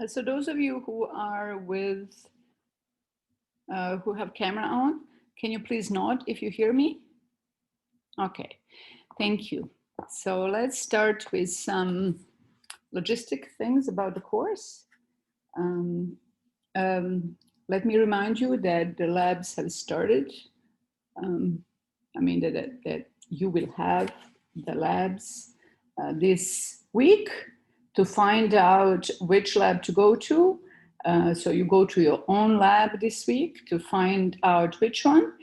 So those of you who are with, who have camera on, can you please nod if you hear me? Okay, thank you. So let's start with some logistic things about the course. Um, let me remind you that the labs have started. I mean that you will have the labs this week to find out which lab to go to. So you go to your own lab this week to find out which one.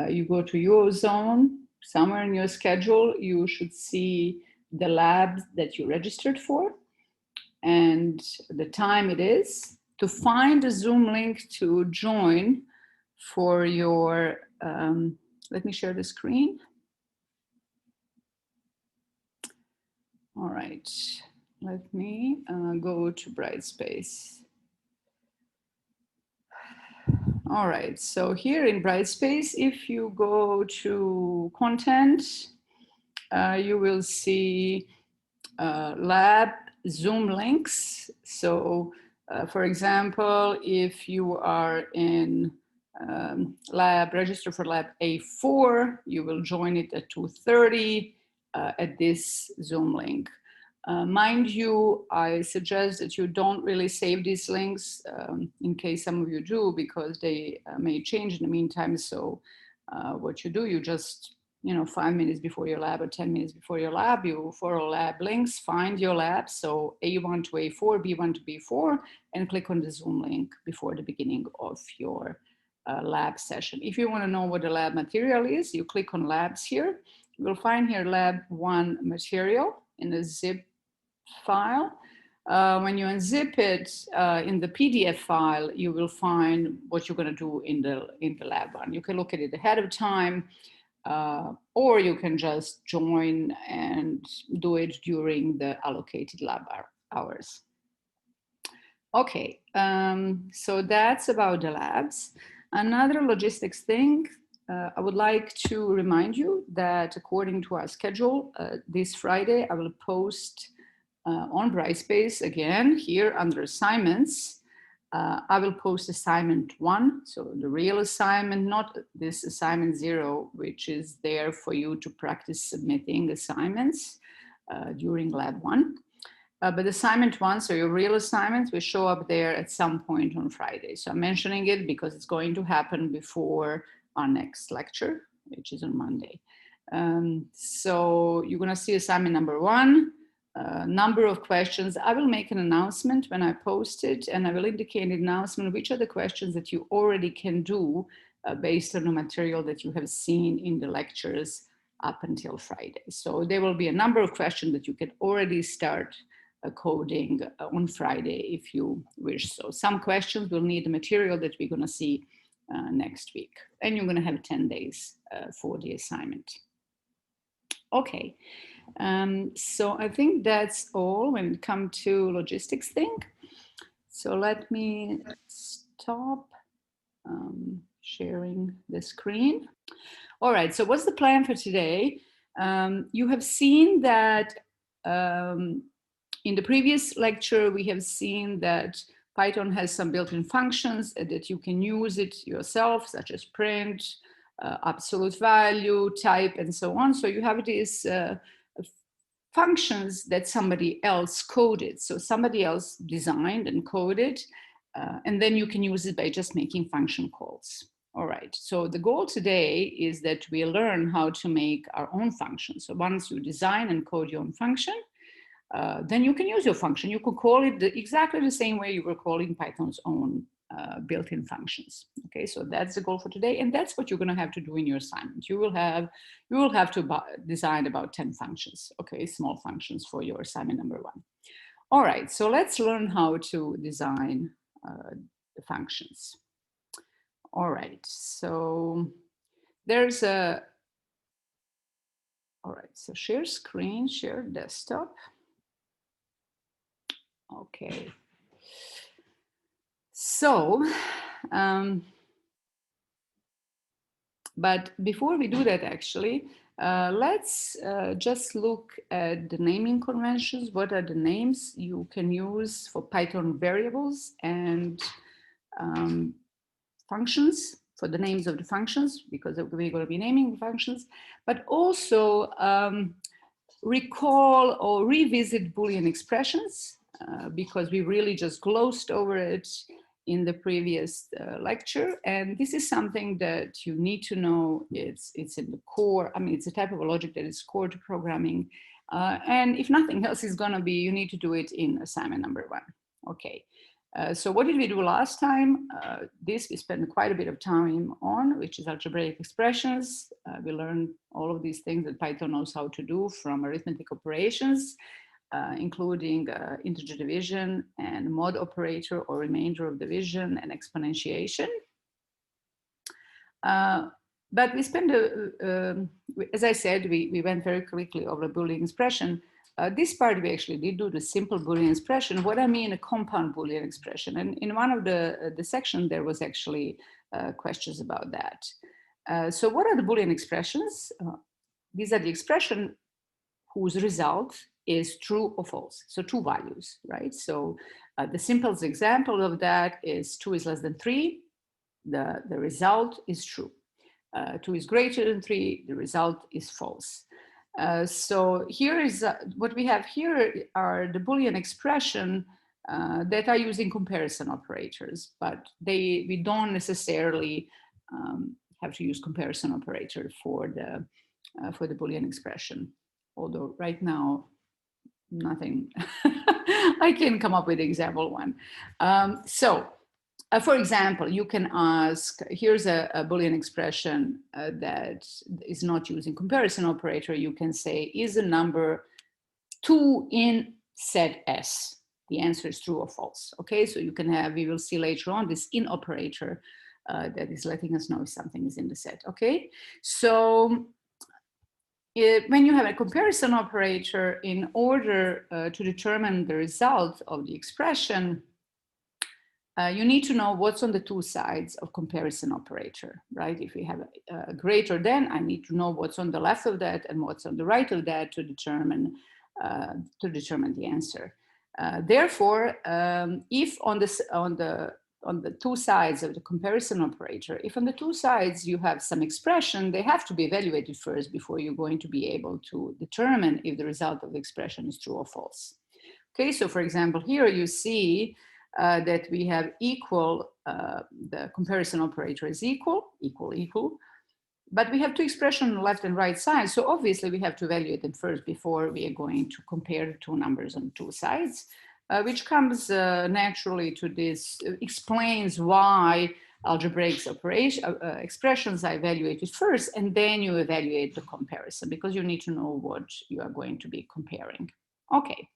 You go to your zone, somewhere in your schedule, you should see the lab that you registered for and the time it is, to find a Zoom link to join for your, let me share the screen. All right, let me go to Brightspace. All right, so here in Brightspace, if you go to content, you will see lab Zoom links. So for example, if you are in lab, register for lab A4, you will join it at 2:30 at this Zoom link. Mind you, I suggest that you don't really save these links in case some of you do, because they may change in the meantime. So what you do, you just, 5 minutes before your lab or 10 minutes before your lab, you follow lab links, find your lab. So A1 to A4, B1 to B4, and click on the Zoom link before the beginning of your lab session. If you want to know what the lab material is, you click on labs here. You will find here lab 1 material in a zip file. When you unzip it in the PDF file, you will find what you're going to do in the lab one. You can look at it ahead of time, or you can just join and do it during the allocated lab hours. Okay, so that's about the labs. Another logistics thing, I would like to remind you that according to our schedule, this Friday I will post on Brightspace again here under assignments. I will post assignment 1, so the real assignment, not this assignment 0, which is there for you to practice submitting assignments during lab 1. But assignment 1, so your real assignments, will show up there at some point on Friday. So I'm mentioning it because it's going to happen before our next lecture, which is on Monday. So you're going to see assignment number 1. Number of questions. I will make an announcement when I post it, and I will indicate in the announcement which are the questions that you already can do based on the material that you have seen in the lectures up until Friday. So there will be a number of questions that you can already start coding on Friday if you wish. So some questions will need the material that we're going to see next week, and you're going to have 10 days for the assignment. Okay. So I think that's all when it comes to logistics thing. So let me stop sharing the screen. All right, so what's the plan for today? You have seen that in the previous lecture, we have seen that Python has some built-in functions that you can use it yourself, such as print, absolute value, type, and so on. So you have these functions that somebody else coded. So somebody else designed and coded, and then you can use it by just making function calls. All right, so the goal today is that we learn how to make our own function. So once you design and code your own function, then you can use your function. You could call it exactly the same way you were calling Python's own built-in functions. Okay, so that's the goal for today, and that's what you're going to have to do in your assignment. You will have to design about 10 functions. Okay, small functions for your assignment number 1. All right, so let's learn how to design the functions. All right, so there's a. All right, so share screen, share desktop. Okay. So, but before we do that, actually, Let's just look at the naming conventions. What are the names you can use for Python variables and functions, for the names of the functions, because we're going to be naming functions, but also recall or revisit Boolean expressions, because we really just glossed over it in the previous lecture. And this is something that you need to know. It's in the core. I mean, it's a type of logic that is core to programming. And if nothing else is going to be, you need to do it in assignment number 1. Okay. So what did we do last time? This we spent quite a bit of time on, which is algebraic expressions. We learned all of these things that Python knows how to do, from arithmetic operations, including integer division and mod operator or remainder of division and exponentiation. But we spent, as I said, we went very quickly over a Boolean expression. This part we actually did do the simple Boolean expression. What I mean a compound Boolean expression. And in one of the section, there was actually questions about that. So what are the Boolean expressions? These are the expression whose result is true or false. So 2 values, right? So the simplest example of that is 2 is less than 3. The result is true. 2 is greater than 3. The result is false. So here is what we have here are the Boolean expression that are using comparison operators, but we don't necessarily have to use comparison operator for the Boolean expression. Although right now, nothing, I can come up with example 1. For example, you can ask, here's a Boolean expression that is not using comparison operator. You can say, is the number 2 in set S? The answer is true or false. Okay, so you can have, we will see later on, this in operator that is letting us know if something is in the set. Okay, so when you have a comparison operator, in order to determine the result of the expression, you need to know what's on the 2 sides of comparison operator, right? If we have a greater than, I need to know what's on the left of that and what's on the right of that to determine the answer. Therefore, if on the 2 sides of the comparison operator, if on the 2 sides you have some expression, they have to be evaluated first before you're going to be able to determine if the result of the expression is true or false. Okay, so for example, here you see that we have equal, the comparison operator is equal, but we have 2 expressions on the left and right side. So obviously we have to evaluate them first before we are going to compare the 2 numbers on 2 sides, which comes naturally to this, explains why algebraic expressions are evaluated first, and then you evaluate the comparison, because you need to know what you are going to be comparing. Okay.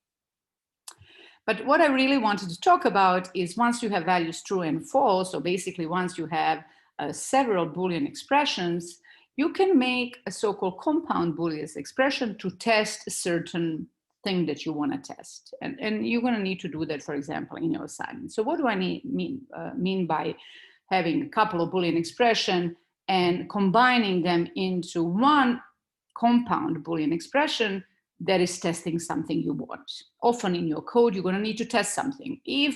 But what I really wanted to talk about is once you have values true and false, so basically once you have several Boolean expressions, you can make a so-called compound Boolean expression to test a certain thing that you want to test. And you're going to need to do that, for example, in your assignment. So what do I mean by having a couple of Boolean expression and combining them into one compound Boolean expression that is testing something you want? Often in your code, you're going to need to test something. If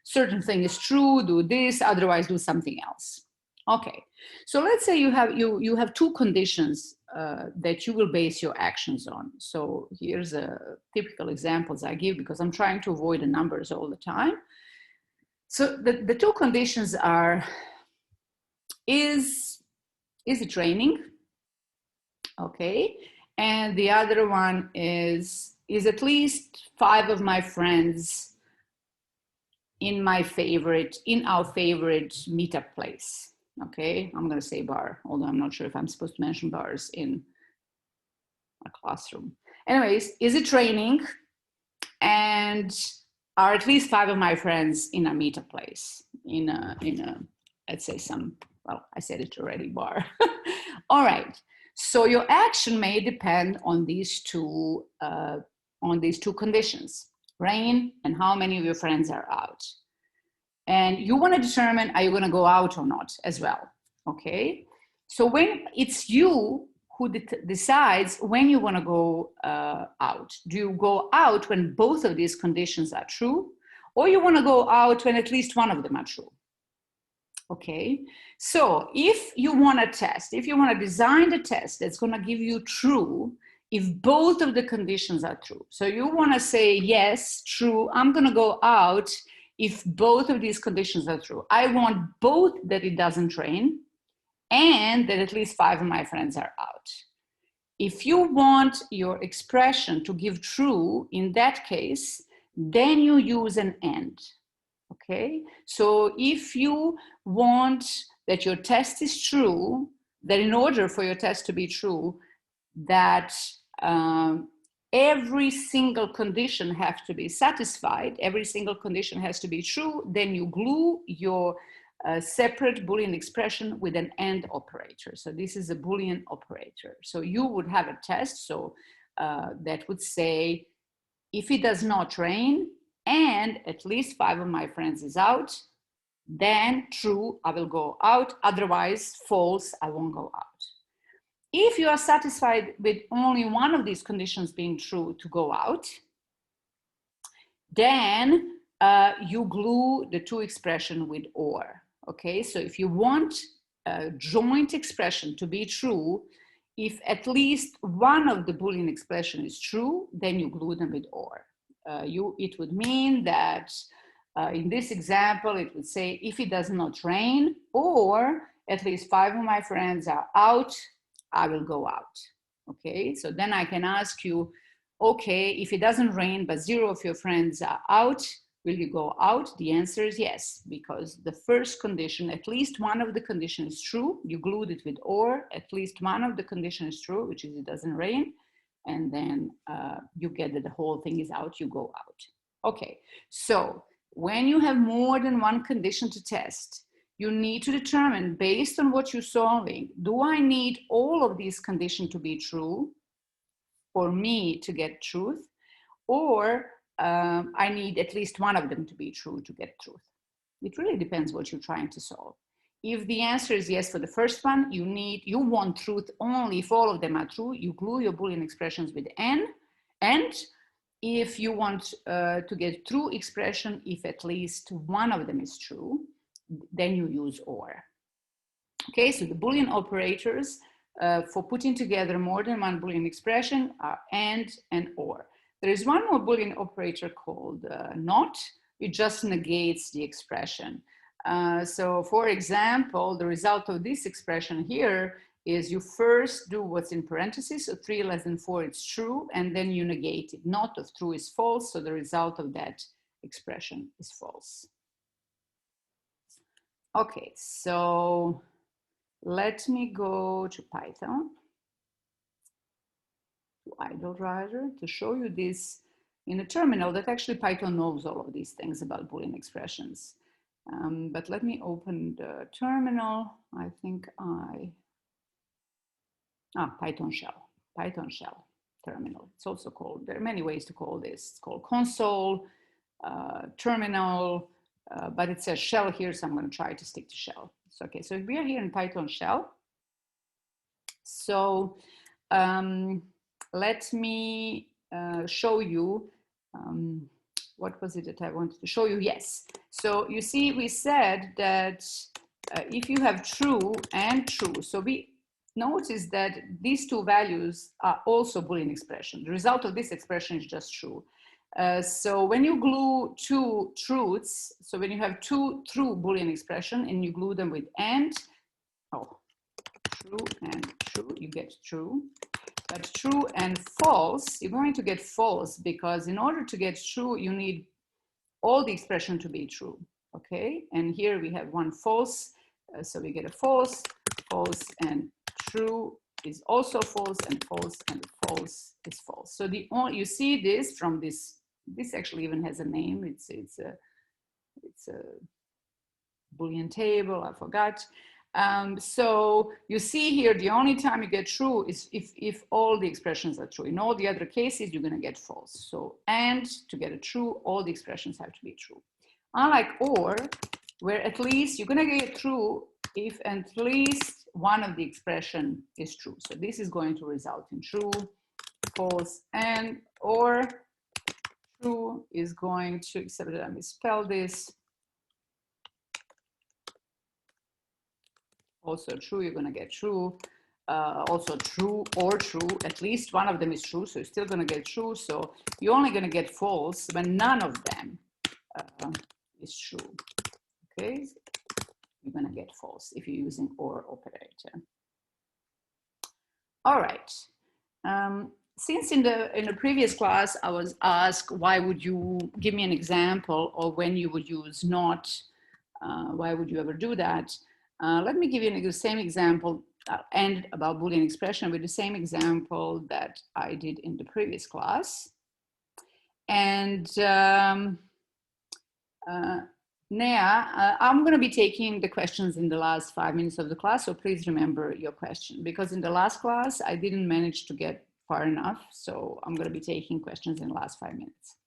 certain thing is true, do this, otherwise do something else. Okay, so let's say you have 2 conditions that you will base your actions on. So here's a typical examples I give, because I'm trying to avoid the numbers all the time. So the 2 conditions are, is it raining? Okay. And the other one is at least 5 of my friends in our favorite meetup place? Okay, I'm going to say bar, although I'm not sure if I'm supposed to mention bars in a classroom. Anyways, is it raining? And are at least 5 of my friends in a meetup place? In a let's say well, I said it already, bar. All right. So your action may depend on these two conditions: rain and how many of your friends are out. And you want to determine, are you going to go out or not as well? Okay. So when it's you who decides when you want to go out. Do you go out when both of these conditions are true, or you want to go out when at least one of them are true? Okay, so if you want to test, if you want to design the test that's going to give you true, if both of the conditions are true. So you want to say, yes, true, I'm going to go out if both of these conditions are true. I want both that it doesn't rain and that at least 5 of my friends are out. If you want your expression to give true, in that case, then you use an and. Okay, so if you want that your test is true, that in order for your test to be true, that every single condition has to be satisfied, every single condition has to be true, then you glue your separate Boolean expression with an AND operator. So this is a Boolean operator. So you would have a test, so that would say, if it does not rain and at least 5 of my friends is out, then true, I will go out. Otherwise, false, I won't go out. If you are satisfied with only one of these conditions being true to go out, then you glue the two expression with or. Okay, so if you want a joint expression to be true, if at least one of the Boolean expression is true, then you glue them with or. It would mean that in this example, it would say, if it does not rain, or at least 5 of my friends are out, I will go out. Okay, so then I can ask you, okay, if it doesn't rain, but 0 of your friends are out, will you go out? The answer is yes, because the first condition, at least one of the condition is true. You glued it with or, at least one of the condition is true, which is it doesn't rain. And then you get that the whole thing is out, you go out. Okay, so when you have more than one condition to test, you need to determine, based on what you're solving, do I need all of these conditions to be true for me to get truth, or I need at least one of them to be true to get truth? It really depends what you're trying to solve. If the answer is yes for the first one, you want truth only if all of them are true. You glue your Boolean expressions with and. If you want to get true expression, if at least one of them is true, then you use or. Okay, so the Boolean operators for putting together more than one Boolean expression are and or. There is one more Boolean operator called not. It just negates the expression. So for example, the result of this expression here is you first do what's in parentheses, so 3 less than 4, it's true, and then you negate it. Not of true is false, so the result of that expression is false. Okay, so let me go to Python, to IdleWriter, to show you this in a terminal that actually Python knows all of these things about Boolean expressions. But let me open the terminal. I think Python shell terminal. It's also called, there are many ways to call this. It's called console, terminal, but it says shell here, so I'm going to try to stick to shell. So, okay, so we are here in Python shell. So let me show you, what was it that I wanted to show you? Yes. So you see, we said that if you have true and true, so we notice that these two values are also Boolean expression. The result of this expression is just true. So when you glue two truths, so when you have two true Boolean expression and you glue them with and, true and true, you get true. But true and false, you're going to get false, because in order to get true, you need all the expression to be true, okay? And here we have one false, so we get a false, false, and true is also false, and false is false. So you see this from this actually even has a name. It's a Boolean table, I forgot. So you see here, the only time you get true is if all the expressions are true. In all the other cases, you're going to get false. So, and to get a true, all the expressions have to be true. Unlike or, where at least you're going to get true if at least one of the expression is true. So this is going to result in true, false, and or true is going to, except that I misspelled this. Also true, you're going to get true. Also true or true, at least one of them is true, so you're still going to get true. So you're only going to get false when none of them is true. Okay, you're going to get false if you're using or operator. All right. Since in the previous class I was asked, why would you give me an example, or when you would use not, why would you ever do that? Let me give you the same example and about Boolean expression with the same example that I did in the previous class. And Nea, I'm going to be taking the questions in the last 5 minutes of the class, so please remember your question, because in the last class I didn't manage to get far enough, so I'm going to be taking questions in the last 5 minutes.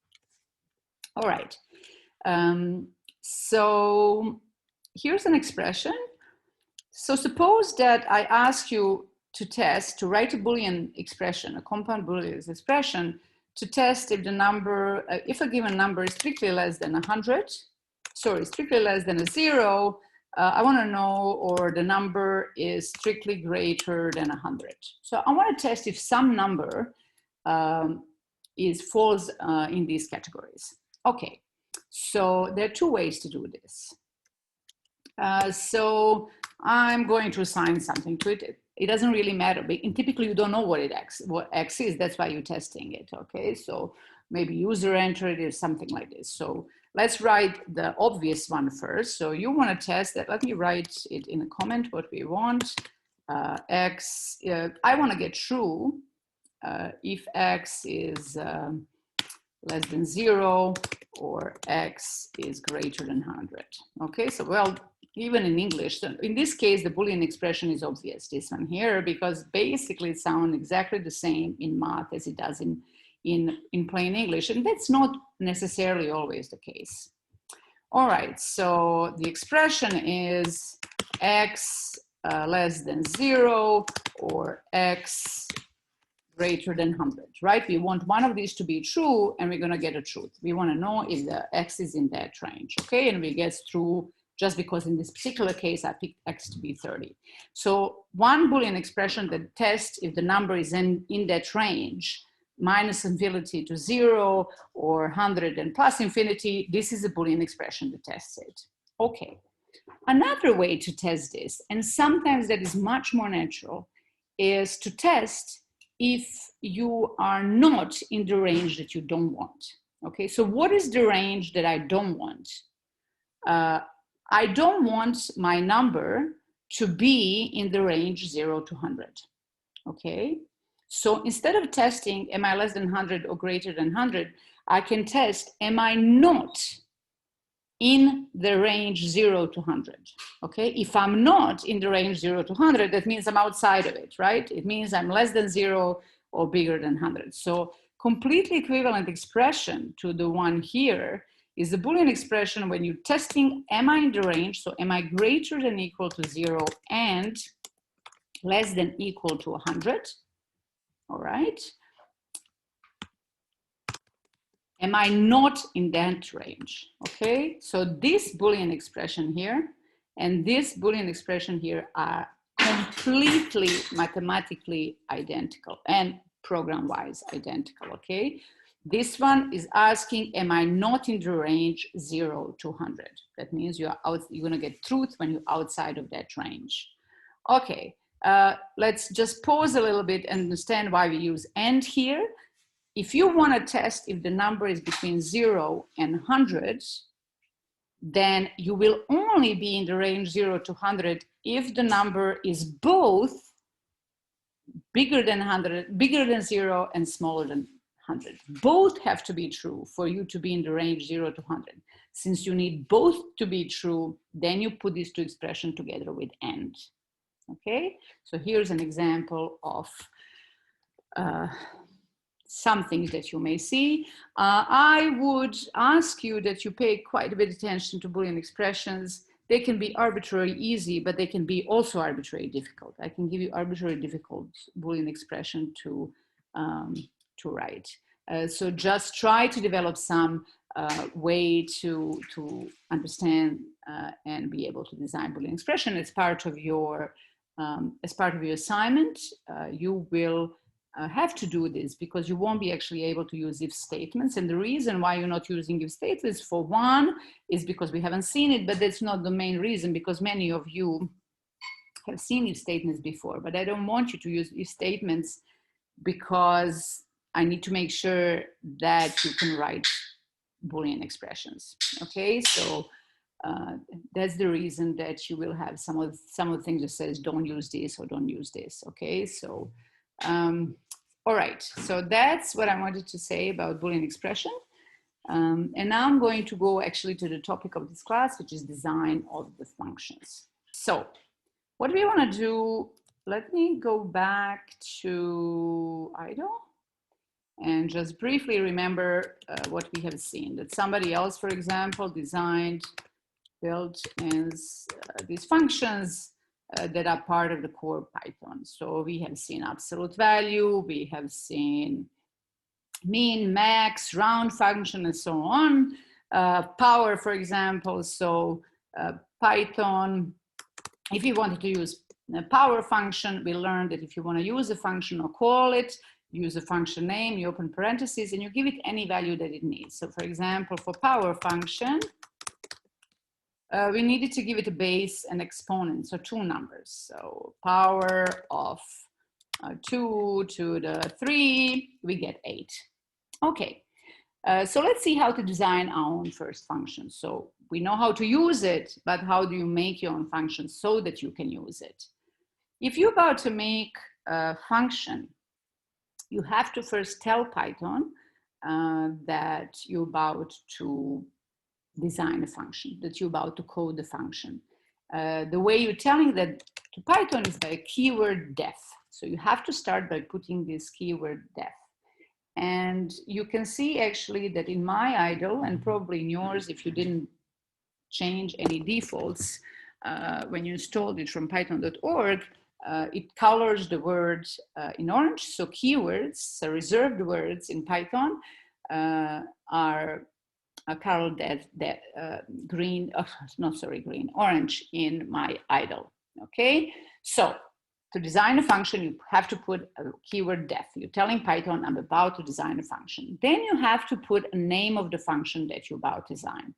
All right, so here's an expression. So suppose that I ask you to write a Boolean expression, a compound Boolean expression, to test if the number, if a given number is strictly less than 100, sorry, strictly less than a 0, I want to know, or the number is strictly greater than 100. So I want to test if some number falls in these categories. Okay, so there are two ways to do this. So I'm going to assign something to it. It doesn't really matter, and typically you don't know what X is. That's why you're testing it. Okay, so maybe user entered it or something like this. So let's write the obvious one first. So you want to test that. Let me write it in a comment what we want. X, I want to get true if X is less than 0 or X is greater than 100. Okay, so well, even in English, so in this case, the Boolean expression is obvious, this one here, because basically it sounds exactly the same in math as it does in plain English, and that's not necessarily always the case. All right, so the expression is X less than 0 or X greater than 100, right? We want one of these to be true, and we're going to get a truth. We want to know if the X is in that range, okay? And we get true just because in this particular case, I picked X to be 30. So one Boolean expression that tests if the number is in that range, minus infinity to 0 or 100 and plus infinity, this is a Boolean expression that tests it. Okay. Another way to test this, and sometimes that is much more natural, is to test if you are not in the range that you don't want. Okay, so what is the range that I don't want? I don't want my number to be in the range 0 to 100. Okay, so instead of testing, am I less than 100 or greater than 100, I can test, am I not in the range 0 to 100? Okay, if I'm not in the range 0 to 100, that means I'm outside of it, right? It means I'm less than 0 or bigger than 100. So completely equivalent expression to the one here is the Boolean expression when you're testing, am I in the range? So am I greater than equal to 0 and less than equal to 100? All right. Am I not in that range? Okay, so this Boolean expression here and this Boolean expression here are completely mathematically identical and program-wise identical, okay? This one is asking, am I not in the range 0 to 100? That means you're gonna get truth when you're outside of that range. Okay, let's just pause a little bit and understand why we use and here. If you want to test if the number is between 0 and 100, then you will only be in the range 0 to 100 if the number is both bigger than 100, bigger than 0 and smaller than 100. Both have to be true for you to be in the range 0 to 100. Since you need both to be true, then you put these two expressions together with and. Okay, so here's an example of some things that you may see. I would ask you that you pay quite a bit of attention to Boolean expressions. they can be arbitrarily easy, but they can be also arbitrarily difficult. I can give you arbitrarily difficult Boolean expression to write. So just try to develop some way to understand and be able to design Boolean expression as part of your assignment. You will have to do this because you won't be actually able to use if statements. And the reason why you're not using if statements, for one, is because we haven't seen it, but that's not the main reason, because many of you have seen if statements before. But I don't want you to use if statements because I need to make sure that you can write Boolean expressions. Okay, so that's the reason that you will have some of the things that says don't use this or don't use this. Okay, so all right, so that's what I wanted to say about Boolean expression. And now I'm going to go actually to the topic of this class, which is design of the functions. So what we want to do, let me go back to idle and just briefly remember what we have seen, that somebody else, for example, built these functions that are part of the core Python. So we have seen absolute value, we have seen min, max, round function, and so on. Power, for example, so Python, if you wanted to use a power function, we learned that if you want to use a function or call it, use a function name, you open parentheses, and you give it any value that it needs. So for example, for power function, we needed to give it a base and exponent, so two numbers. So power of 2 to the 3, we get 8. Okay, so let's see how to design our own first function. So we know how to use it, but how do you make your own function so that you can use it? If you're about to make a function, you have to first tell Python that you're about to design a function, that you're about to code the function. The way you're telling that to Python is by a keyword def. So you have to start by putting this keyword def. And you can see actually that in my idle, and probably in yours if you didn't change any defaults when you installed it from python.org, it colors the words in orange. So keywords, so reserved words in Python are colored green, orange in my idle. Okay, so to design a function, you have to put a keyword def. You're telling Python, I'm about to design a function. Then you have to put a name of the function that you're about to design.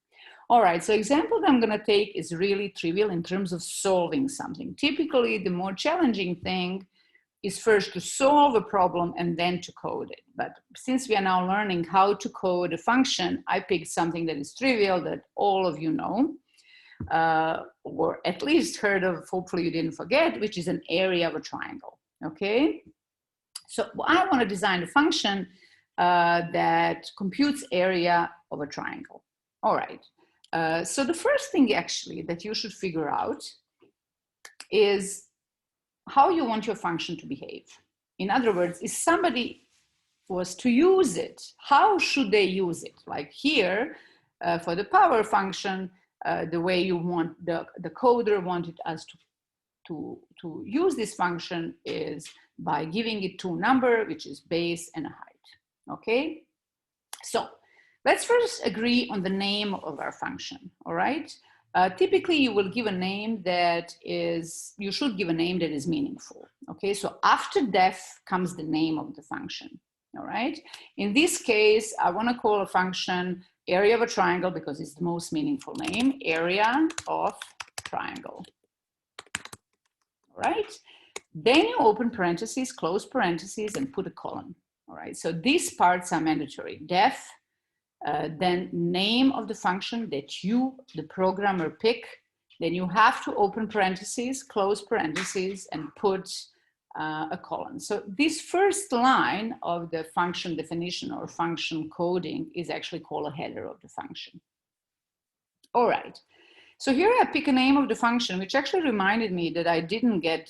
All right, so example that I'm going to take is really trivial in terms of solving something. Typically, the more challenging thing is first to solve a problem and then to code it. But since we are now learning how to code a function, I picked something that is trivial that all of you know, or at least heard of, hopefully you didn't forget, which is an area of a triangle, okay? So I want to design a function that computes area of a triangle. All right, so the first thing actually that you should figure out is how you want your function to behave. In other words, if somebody was to use it, how should they use it? Like here, for the power function, the way you want, the coder wanted us to use this function is by giving it two numbers, which is base and a height, okay? So let's first agree on the name of our function, all right? Typically, you will give a name that is, you should give a name that is meaningful, okay? So after def comes the name of the function, all right? In this case, I wanna call a function area of a triangle because it's the most meaningful name, area of triangle, all right? Then you open parentheses, close parentheses, and put a colon, all right? So these parts are mandatory, def, then name of the function that you, the programmer, pick. Then you have to open parentheses, close parentheses, and put a colon. So this first line of the function definition or function coding is actually called a header of the function. All right. So here I pick a name of the function, which actually reminded me that I didn't get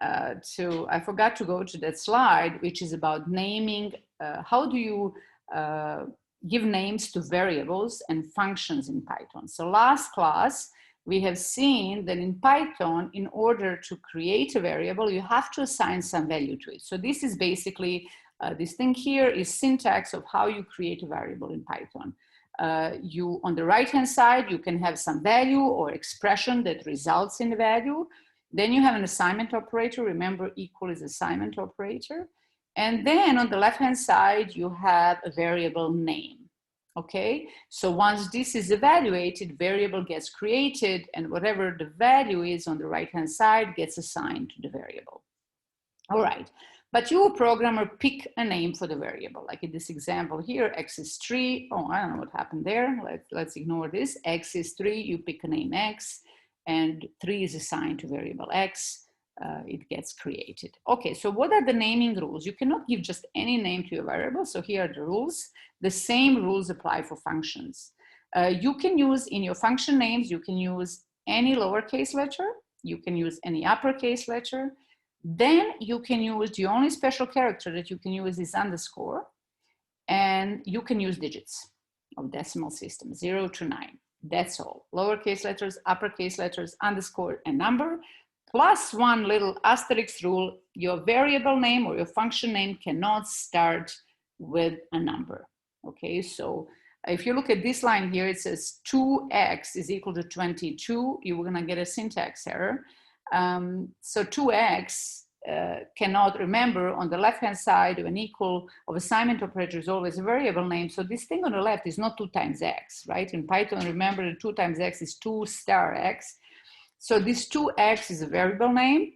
I forgot to go to that slide, which is about naming. How do you give names to variables and functions in Python? So last class, we have seen that in Python, in order to create a variable, you have to assign some value to it. So this is basically, this thing here is syntax of how you create a variable in Python. On the right-hand side, you can have some value or expression that results in the value. Then you have an assignment operator. Remember, equal is assignment operator. And then on the left-hand side, you have a variable name. Okay, so once this is evaluated, variable gets created, and whatever the value is on the right-hand side gets assigned to the variable. All right, but you, programmer, pick a name for the variable. Like in this example here, x is 3. Oh, I don't know what happened there. Let's ignore this. X is 3, you pick a name x, and 3 is assigned to variable x. It gets created. Okay, so what are the naming rules? You cannot give just any name to your variable. So here are the rules. The same rules apply for functions. You can use in your function names, you can use any lowercase letter. You can use any uppercase letter. Then you can use, the only special character that you can use is underscore. And you can use digits of decimal system, 0 to 9. That's all. Lowercase letters, uppercase letters, underscore, and number. Plus one little asterisk rule, your variable name or your function name cannot start with a number. Okay, so if you look at this line here, it says 2x is equal to 22. You're gonna get a syntax error. So 2x cannot, remember, on the left-hand side of an equal of assignment operator is always a variable name. So this thing on the left is not 2 times x, right? In Python, remember that 2 times x is 2 star x. So this 2x is a variable name,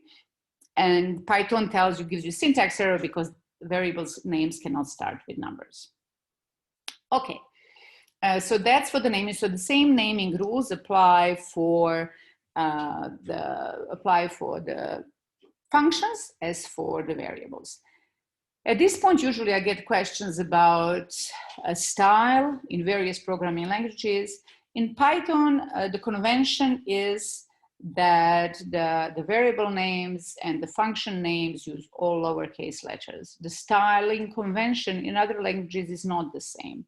and Python tells you, gives you syntax error because variables names cannot start with numbers. Okay, so that's for the naming. So the same naming rules apply for the functions as for the variables. At this point, usually I get questions about style in various programming languages. In Python, the convention is that the variable names and the function names use all lowercase letters. The styling convention in other languages is not the same.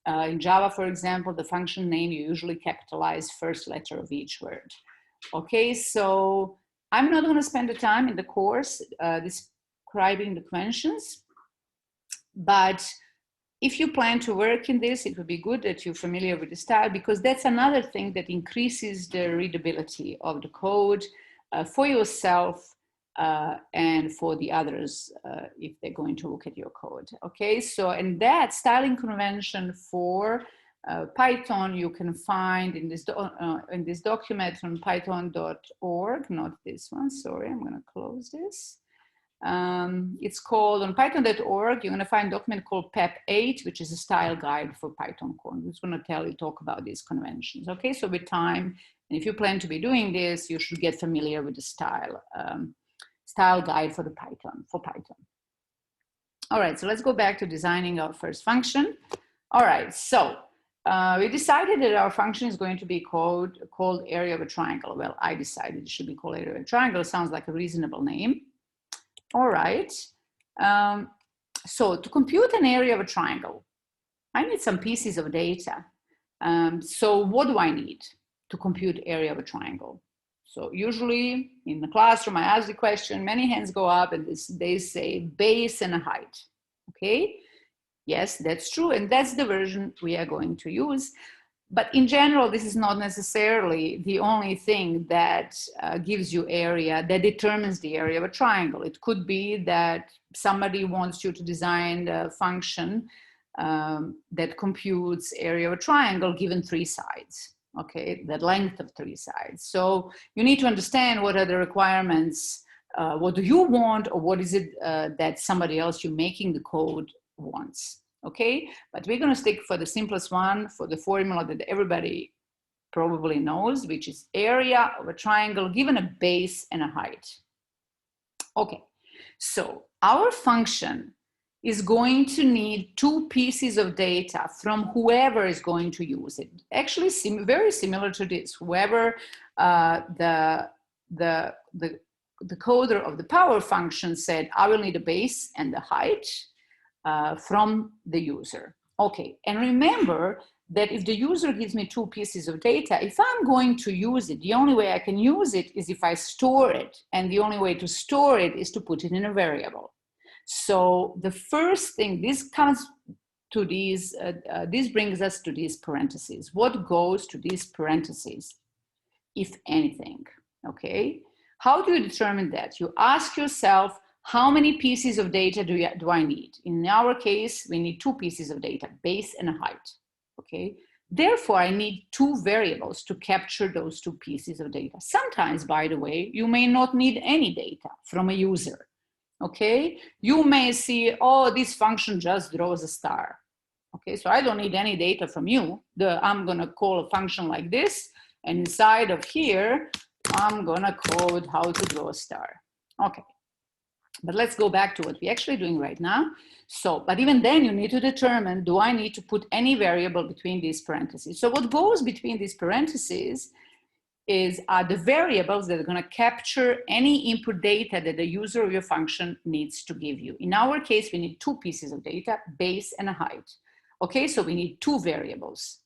In Java, for example, the function name, you usually capitalize first letter of each word. Okay, so I'm not going to spend the time in the course describing the conventions, but if you plan to work in this, it would be good that you're familiar with the style, because that's another thing that increases the readability of the code for yourself and for the others if they're going to look at your code. Okay, so and that styling convention for Python you can find in this document on python.org, not this one, sorry, I'm going to close this. It's called, on python.org, you're going to find a document called PEP8, which is a style guide for Python code. It's going to talk about these conventions. Okay, so with time, and if you plan to be doing this, you should get familiar with the style guide for Python. All right, so let's go back to designing our first function. All right, so we decided that our function is going to be called area of a triangle. Well, I decided it should be called area of a triangle. It sounds like a reasonable name. All right, so to compute an area of a triangle, I need some pieces of data. So what do I need to compute area of a triangle? So usually in the classroom, I ask the question, many hands go up and they say base and a height, okay? Yes, that's true, and that's the version we are going to use. But in general, this is not necessarily the only thing that gives you area, that determines the area of a triangle. It could be that somebody wants you to design a function that computes area of a triangle given 3 sides, okay, the length of 3 sides. So you need to understand what are the requirements, what do you want, or what is it that somebody else you're making the code wants. Okay, but we're going to stick for the simplest one, for the formula that everybody probably knows, which is area of a triangle given a base and a height. Okay, so our function is going to need 2 pieces of data from whoever is going to use it. Actually, very similar to this. Whoever the coder of the power function said, I will need a base and the height. From the user. Okay, and remember that if the user gives me 2 pieces of data, if I'm going to use it, the only way I can use it is if I store it. And the only way to store it is to put it in a variable. So the first thing, this comes to these, this brings us to these parentheses. What goes to these parentheses, if anything, okay? How do you determine that? You ask yourself, how many pieces of data do I need? In our case, we need 2 pieces of data, base and height, okay? Therefore, I need 2 variables to capture those 2 pieces of data. Sometimes, by the way, you may not need any data from a user, okay? You may see, oh, this function just draws a star. Okay, so I don't need any data from you. I'm gonna call a function like this, and inside of here, I'm gonna code how to draw a star. Okay, but let's go back to what we're actually doing right now. So, but even then you need to determine, do I need to put any variable between these parentheses? So what goes between these parentheses are the variables that are gonna capture any input data that the user of your function needs to give you. In our case, we need 2 pieces of data, base and a height. Okay, so we need 2 variables.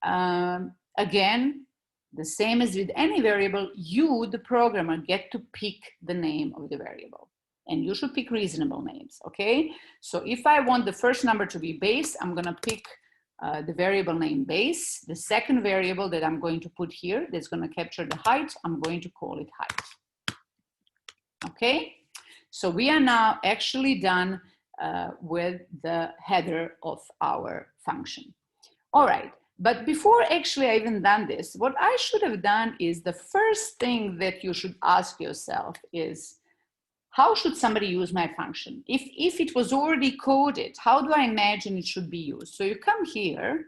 Again, the same as with any variable, you, the programmer, get to pick the name of the variable. And you should pick reasonable names, okay? So if I want the first number to be base, I'm gonna pick the variable name base. The second variable that I'm going to put here, that's gonna capture the height, I'm going to call it height. Okay, so we are now actually done with the header of our function. All right, but before actually I even done this, what I should have done is the first thing that you should ask yourself is, how should somebody use my function? If it was already coded, how do I imagine it should be used? So you come here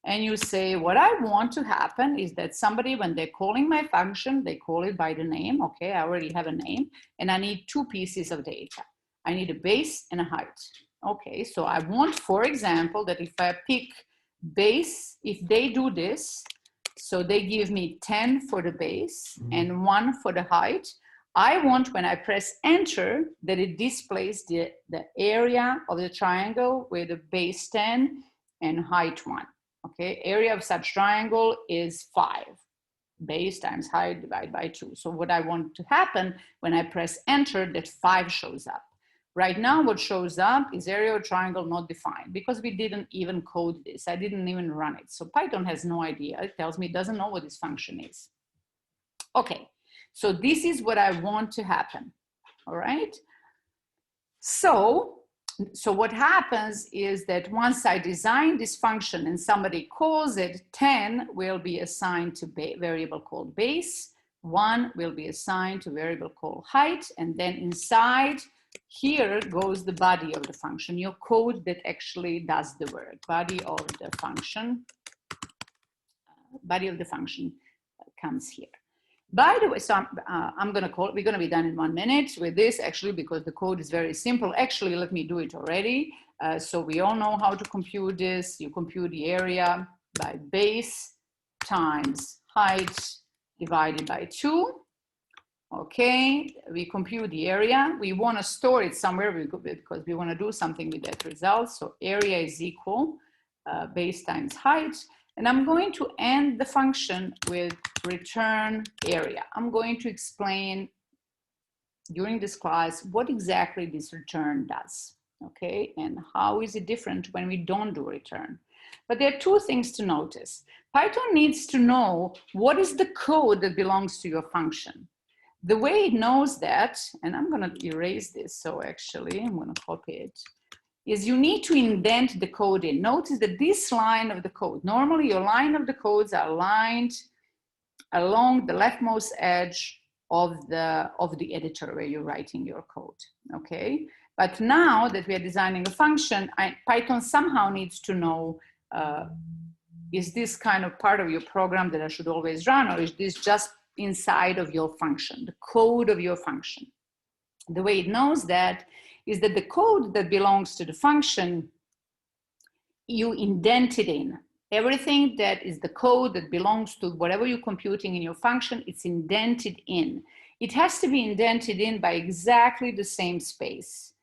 and you say, what I want to happen is that somebody, when they're calling my function, they call it by the name. Okay, I already have a name, and I need 2 pieces of data. I need a base and a height. Okay, so I want, for example, that if I pick base, if they do this, so they give me 10 for the base and 1 for the height, I want, when I press enter, that it displays the area of the triangle with the base 10 and height 1. Okay, area of such triangle is 5. Base times height divided by 2. So what I want to happen when I press enter, that 5 shows up. Right now, what shows up is area of triangle not defined, because we didn't even code this. I didn't even run it. So Python has no idea. It tells me it doesn't know what this function is. Okay, so this is what I want to happen. All right. So what happens is that once I design this function and somebody calls it, 10 will be assigned to variable called base, 1 will be assigned to variable called height, and then inside here goes the body of the function, your code that actually does the work. Body of the function comes here. By the way, so we're going to be done in 1 minute with this, actually, because the code is very simple. Actually, let me do it already. So we all know how to compute this. You compute the area by base times height divided by 2. Okay, we compute the area. We want to store it somewhere because we want to do something with that result. So area is equal base times height. And I'm going to end the function with return area. I'm going to explain during this class what exactly this return does, okay? And how is it different when we don't do return? But there are 2 things to notice. Python needs to know what is the code that belongs to your function. The way it knows that, and I'm gonna erase this, so actually I'm gonna copy it, is you need to indent the code in. Notice that this line of the code, normally your line of the codes are aligned along the leftmost edge of the editor where you're writing your code, okay? But now that we are designing a function, Python somehow needs to know, is this kind of part of your program that I should always run, or is this just inside of your function, the code of your function? The way it knows that is that the code that belongs to the function, you indent it in. Everything that is the code that belongs to whatever you're computing in your function, it's indented in. It has to be indented in by exactly the same space.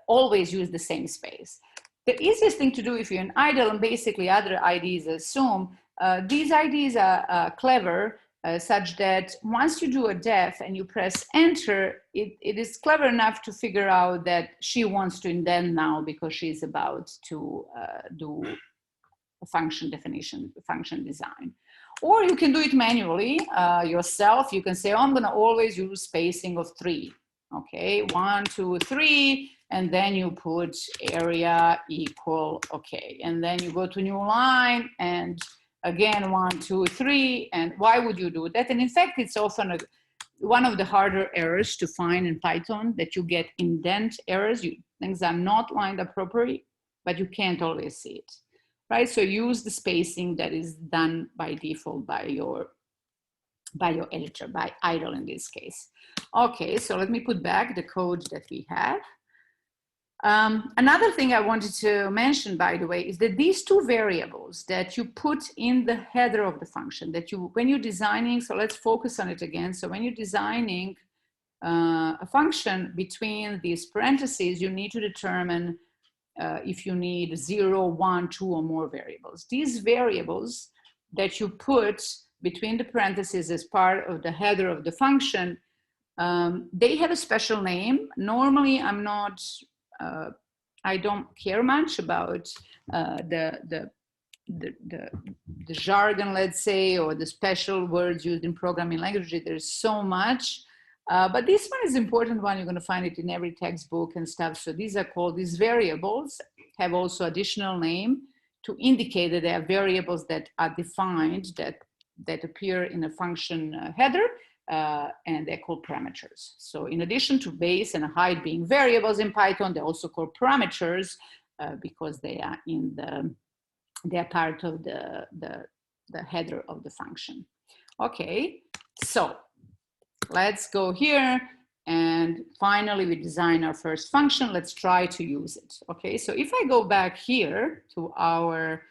Always use the same space. The easiest thing to do if you're an idle, and basically other IDs assume, these IDs are clever such that once you do a def and you press enter, it is clever enough to figure out that she wants to indent now because she's about to do a function definition, function design. Or you can do it manually yourself. You can say, oh, I'm going to always use spacing of 3. Okay, 1, 2, 3, and then you put area equal, okay, and then you go to new line and again 1, 2, 3. And why would you do that? And in fact, it's often one of the harder errors to find in Python, that you get indent errors. Things are not lined up properly, but you can't always see it, right? So use the spacing that is done by default by your editor, by idle in this case. Okay, so let me put back the code that we have. Another thing I wanted to mention, by the way, is that these two variables that you put in the header of the function, that you, when you're designing, so let's focus on it again. So when you're designing a function between these parentheses, you need to determine if you need 0, 1, 2, or more variables. These variables that you put between the parentheses as part of the header of the function, they have a special name. Normally, I don't care much about the jargon, let's say, or the special words used in programming languages. There's so much, but this one is an important one. You're going to find it in every textbook and stuff. So these are called, these variables have also additional name to indicate that they are variables that are defined, that appear in a function header, and they're called parameters. So in addition to base and height being variables in Python, they're also called parameters because they are they're part of the header of the function. Okay, so let's go here, and finally we design our first function. Let's try to use it. Okay, so if I go back here to our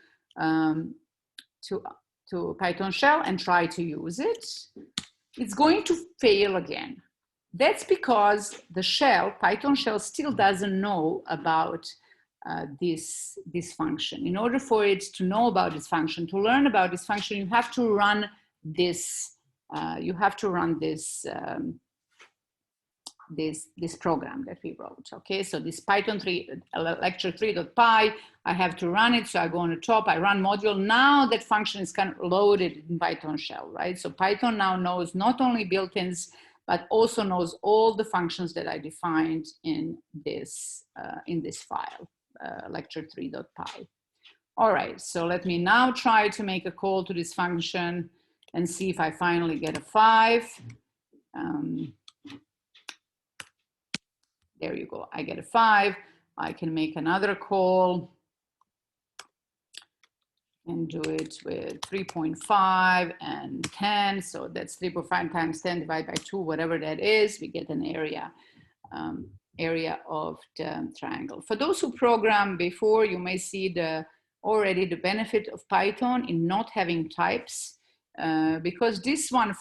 to Python shell and try to use it, it's going to fail again. That's because the shell, Python shell, still doesn't know about this function. In order for it to know about this function, to learn about this function, you have to run this. This program that we wrote. Okay, so this Python 3 lecture 3.py, I have to run it. So I go on the top, I run module. Now that function is kind of loaded in Python shell, right? So Python now knows not only built-ins, but also knows all the functions that I defined in this file, lecture 3.py. All right, so let me now try to make a call to this function and see if I finally get a 5. There you go, I get a 5. I can make another call and do it with 3.5 and 10. So that's 3.5 times 10 divided by 2, whatever that is. We get an area of the triangle. For those who programmed before, you may see already the benefit of Python in not having types, because this one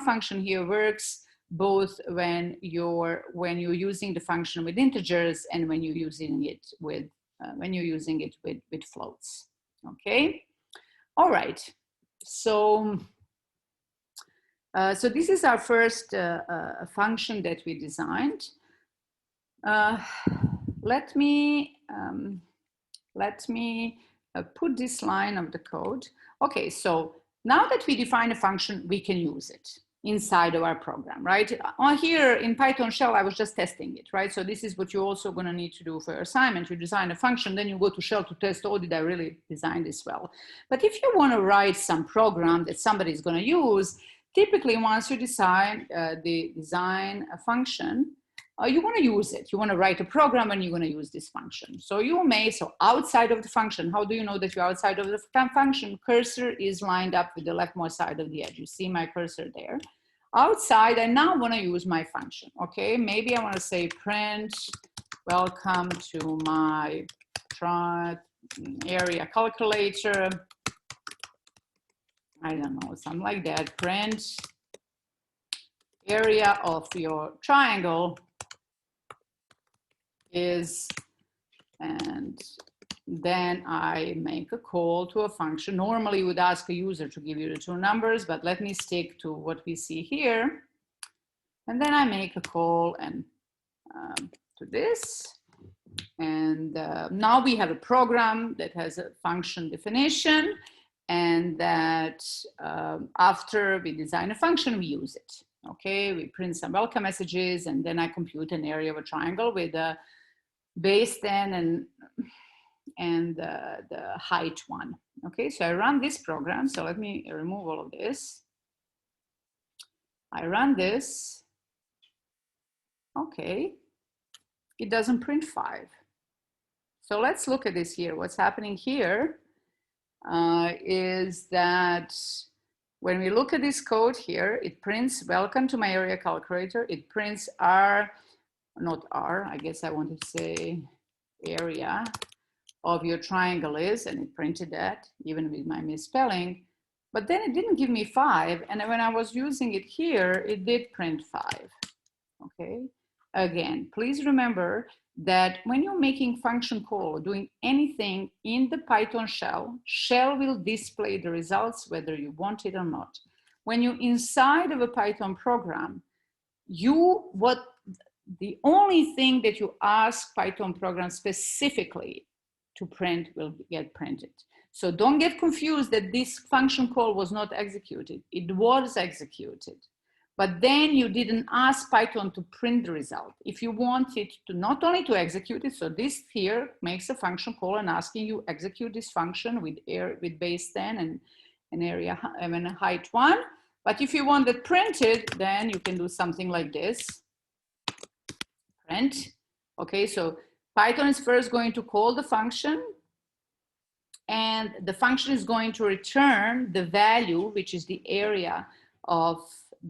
function here works both when you're using the function with integers and when you're using it with floats. Okay, all right. So so this is our first function that we designed. Let me put this line of the code. Okay, so now that we define a function, we can use it inside of our program, right? Here in Python shell, I was just testing it, right? So this is what you're also going to need to do for your assignment. You design a function, then you go to shell to test, oh, did I really design this well? But if you want to write some program that somebody's going to use, typically once you design a function, you want to use it. You want to write a program and you're going to use this function. So so outside of the function, how do you know that you're outside of the function? Cursor is lined up with the leftmost side of the edge. You see my cursor there. Outside, I now want to use my function. Okay, maybe I want to say print, welcome to my area calculator. I don't know, something like that. Print area of your triangle is And then I make a call to a function. Normally, you would ask a user to give you the two numbers, but let me stick to what we see here. And then I make a call and to this. And now we have a program that has a function definition, and that after we design a function, we use it. Okay, we print some welcome messages, and then I compute an area of a triangle with a base 10 and the height 1. Okay, so I run this program. So let me remove all of this. I run this. Okay, it doesn't print 5. So let's look at this here. What's happening here is that when we look at this code here, it prints welcome to my area calculator. It prints R, not R, I guess I want to say area of your triangle is, and it printed that even with my misspelling. But then it didn't give me 5. And when I was using it here, it did print 5. Okay. Again, please remember that when you're making function call or doing anything in the Python shell will display the results whether you want it or not. When you're inside of a Python program, the only thing that you ask Python program specifically to print will get printed. So don't get confused that this function call was not executed. It was executed. But then you didn't ask Python to print the result. If you want it to not only to execute it, so this here makes a function call and asking you execute this function with base 10 and an area and a height 1. But if you want it printed, then you can do something like this. Print. Okay, so Python is first going to call the function, and the function is going to return the value, which is the area of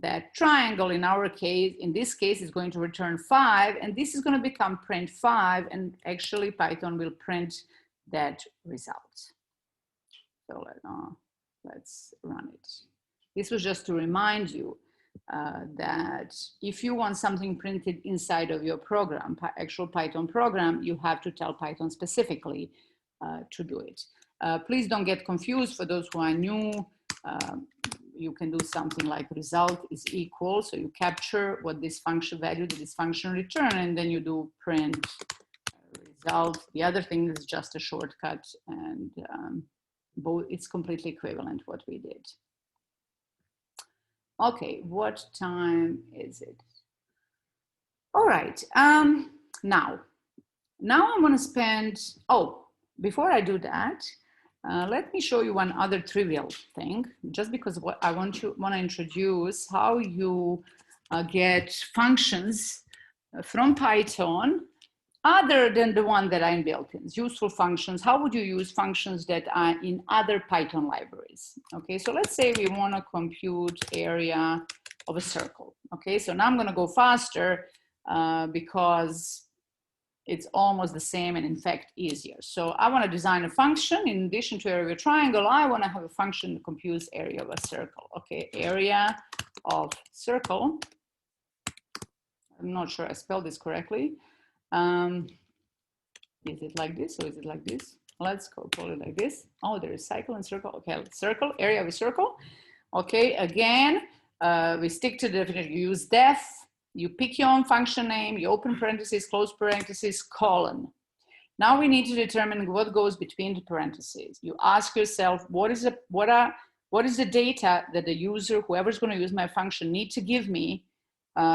that triangle. In our case, in this case, is going to return 5, and this is going to become print 5, and actually Python will print that result. So let's run it. This was just to remind you that if you want something printed inside of your program, actual Python program, you have to tell Python specifically to do it. Please don't get confused. For those who are new, you can do something like result is equal. So you capture what this function value that this function return, and then you do print result. The other thing is just a shortcut, and both it's completely equivalent what we did. Okay, what time is it? All right, now I'm gonna spend, before I do that, let me show you one other trivial thing, just because what I want to introduce how you get functions from Python other than the one that are built-in, useful functions. How would you use functions that are in other Python libraries? Okay, so let's say we want to compute area of a circle. Okay, so now I'm going to go faster because it's almost the same and in fact easier. So I want to design a function. In addition to area of a triangle, I want to have a function that computes area of a circle. Okay, area of circle. I'm not sure I spelled this correctly. Is it like this or is it like this? Let's call it like this. Oh, there is cycle and circle. Okay, circle, area of a circle. Okay, again, we stick to the definition. You use def, you pick your own function name, you open parentheses, close parentheses, colon. Now we need to determine what goes between the parentheses. You ask yourself, what is the data that the user, whoever's going to use my function, need to give me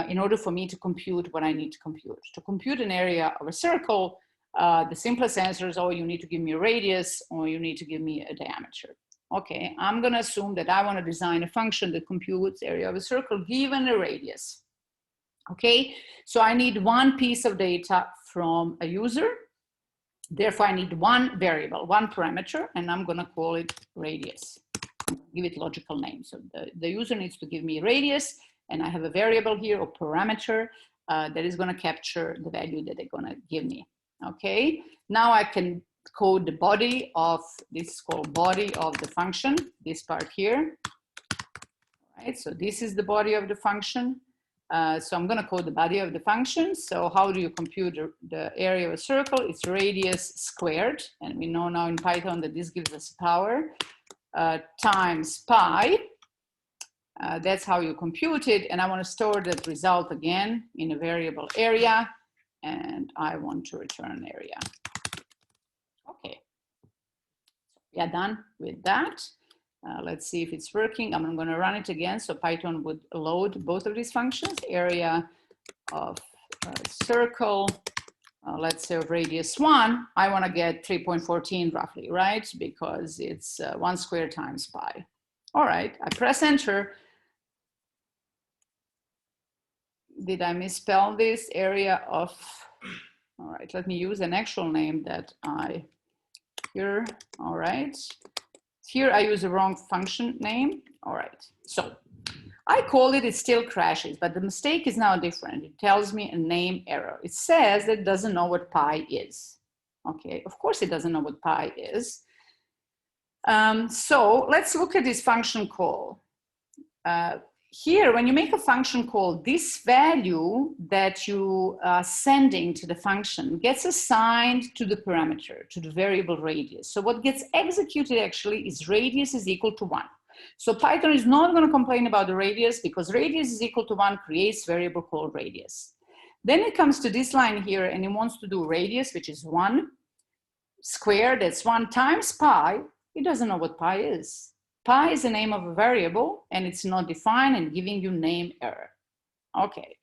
in order for me to compute what I need to compute. To compute an area of a circle, the simplest answer is, oh, you need to give me a radius or you need to give me a diameter. Okay, I'm going to assume that I want to design a function that computes area of a circle given a radius. Okay, so I need one piece of data from a user. Therefore, I need one variable, one parameter, and I'm going to call it radius. Give it logical name. So the user needs to give me a radius, and I have a variable here or parameter that is going to capture the value that they're going to give me. Okay, now I can code the body of, this is called body of the function, this part here. All right, so this is the body of the function. So I'm going to code the body of the function. So how do you compute the area of a circle? It's radius squared. And we know now in Python that this gives us power times pi. That's how you compute it. And I want to store that result again in a variable area. And I want to return area. Okay. We are done with that. Let's see if it's working. I'm going to run it again. So Python would load both of these functions, area of circle, let's say of radius 1. I want to get 3.14 roughly, right? Because it's 1 squared times pi. All right, I press enter. Did I misspell this? Area of, all right, let me use an actual name that I here, all right. Here I use the wrong function name. All right, so I call it, it still crashes, but the mistake is now different. It tells me a name error. It says that it doesn't know what pi is. Okay, of course it doesn't know what pi is. So let's look at this function call. Here, when you make a function call, this value that you are sending to the function gets assigned to the parameter, to the variable radius. So what gets executed actually is radius is equal to 1. So Python is not going to complain about the radius because radius is equal to 1 creates variable called radius. Then it comes to this line here and it wants to do radius, which is 1 squared, that's 1 times pi. It doesn't know what pi is. Pi is the name of a variable and it's not defined and giving you name error. Okay,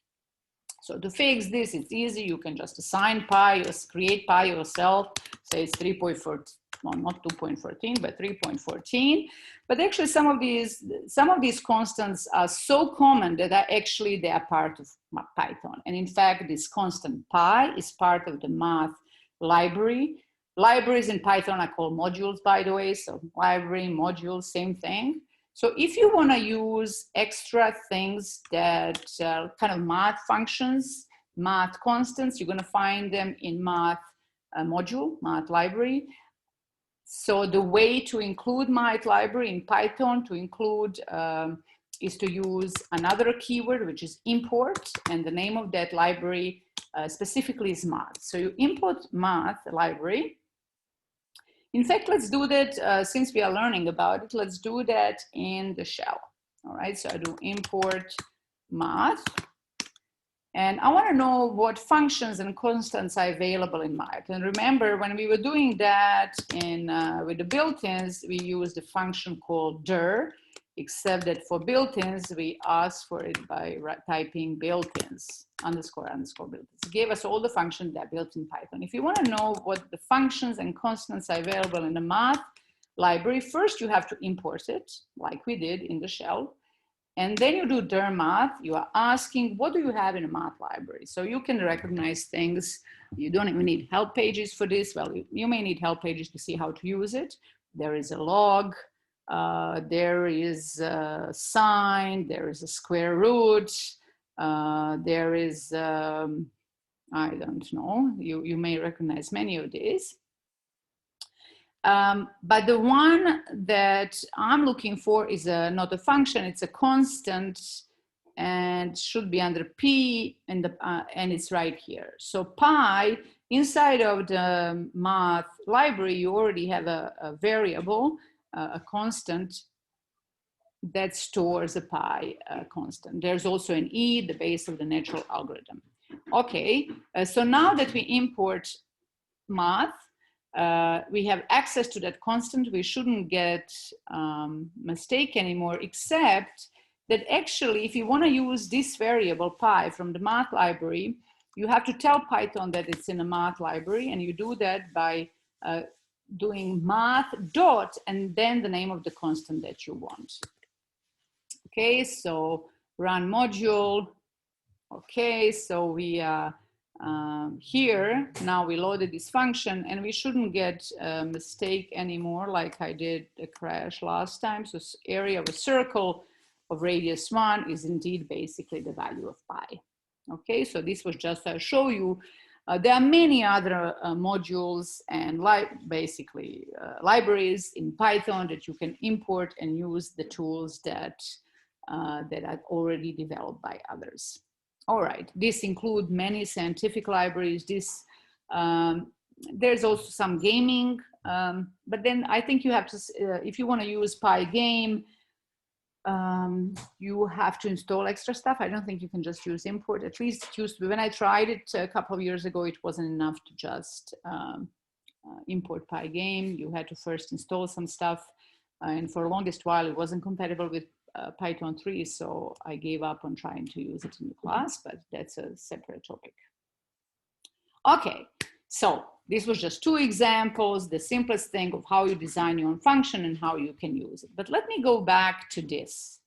so to fix this, it's easy. You can just assign pi, just create pi yourself. Say it's 3.14, well, not 2.14, but 3.14. But actually some of these constants are so common that they are part of Python. And in fact, this constant pi is part of the math library. Libraries in Python are called modules, by the way. So library, module, same thing. So if you want to use extra things that kind of math functions, math constants, you're going to find them in math module, math library. So the way to include math library in Python to include is to use another keyword, which is import. And the name of that library specifically is math. So you import math library. In fact, let's do that since we are learning about it. Let's do that in the shell. All right, so I do import math. And I want to know what functions and constants are available in math. And remember, when we were doing that with the built-ins, we used a function called dir, except that for built-ins, we asked for it by typing built-ins, underscore built-ins. It gave us all the functions that are built in Python. If you want to know what the functions and constants are available in the math library, first you have to import it, like we did in the shell. And then you do dir math. You are asking, what do you have in a math library? So you can recognize things. You don't even need help pages for this. Well, you may need help pages to see how to use it. There is a log. There is a sign, there is a square root, there is, I don't know, you may recognize many of these. But the one that I'm looking for is not a function, it's a constant and should be under P and it's right here. So pi, inside of the math library, you already have a variable, a constant that stores a pi constant. There's also an E, the base of the natural algorithm. Okay, so now that we import math, we have access to that constant. We shouldn't get mistake anymore, except that actually, if you want to use this variable pi from the math library, you have to tell Python that it's in a math library, and you do that by doing math dot and then the name of the constant that you want. Okay, so run module. Okay, so we are here. Now we loaded this function and we shouldn't get a mistake anymore like I did a crash last time. So area of a circle of radius 1 is indeed basically the value of pi. Okay, so this was just to show you. There are many other modules and basically libraries in Python that you can import and use the tools that are already developed by others. All right, this includes many scientific libraries. There's also some gaming, but then I think you have to, if you want to use Pygame, you have to install extra stuff. I don't think you can just use import. At least it used to be. When I tried it a couple of years ago, it wasn't enough to just import Pygame. You had to first install some stuff. And for the longest while, it wasn't compatible with Python 3. So I gave up on trying to use it in the class, but that's a separate topic. Okay, so this was just 2 examples, the simplest thing of how you design your own function and how you can use it. But let me go back to this.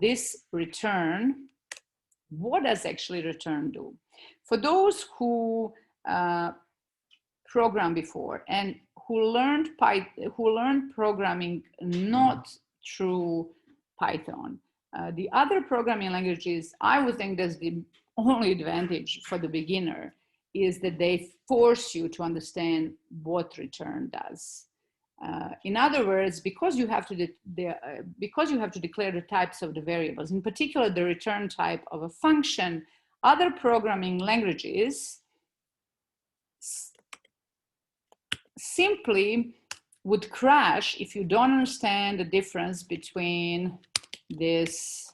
This return, what does actually return do? For those who programmed before and who learned programming not through Python, the other programming languages, I would think that's the only advantage for the beginner, is that they force you to understand what return does. In other words, because you have to declare the types of the variables, in particular the return type of a function, other programming languages simply would crash if you don't understand the difference between this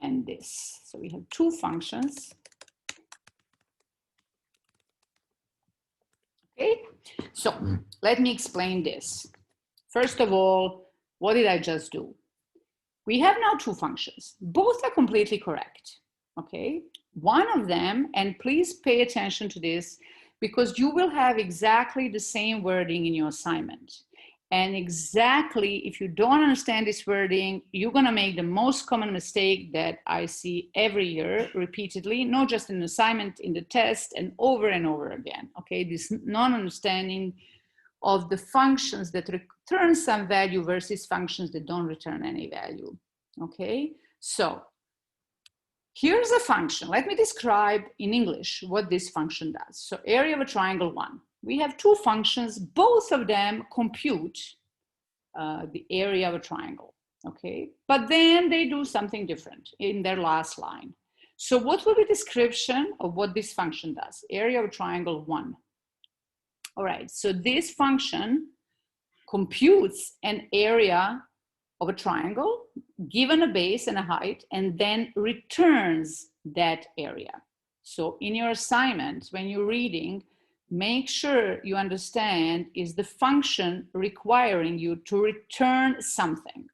and this. So we have 2 functions. Okay, so let me explain this. First of all, what did I just do? We have now 2 functions. Both are completely correct. Okay, one of them, and please pay attention to this, because you will have exactly the same wording in your assignment. And exactly, if you don't understand this wording, you're gonna make the most common mistake that I see every year repeatedly, not just in the assignment, in the test, and over again, okay? This non-understanding of the functions that return some value versus functions that don't return any value, okay? So here's a function. Let me describe in English what this function does. So area of a triangle 1. We have 2 functions, both of them compute the area of a triangle, okay? But then they do something different in their last line. So what will be the description of what this function does? Area of a triangle 1. All right, so this function computes an area of a triangle given a base and a height, and then returns that area. So in your assignment, when you're reading, make sure you understand, is the function requiring you to return something?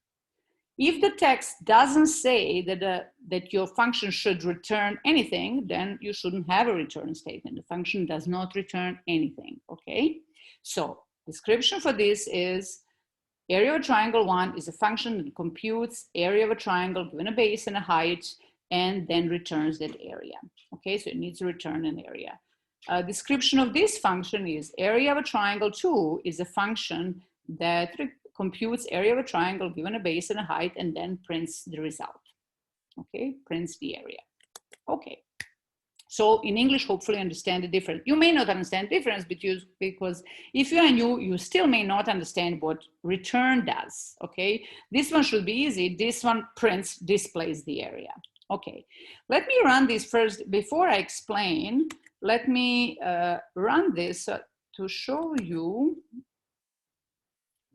If the text doesn't say that your function should return anything, then you shouldn't have a return statement. The function does not return anything, okay? So description for this is area of a triangle 1 is a function that computes area of a triangle given a base and a height, and then returns that area, okay? So it needs to return an area. Description of this function is area of a triangle 2 is a function that computes area of a triangle given a base and a height, and then prints the result, okay? Prints the area, okay. So in English, hopefully understand the difference. You may not understand the difference because if you are new, you still may not understand what return does, okay? This one should be easy. This one displays the area. Okay, let me run this first. Before I explain, let me run this to show you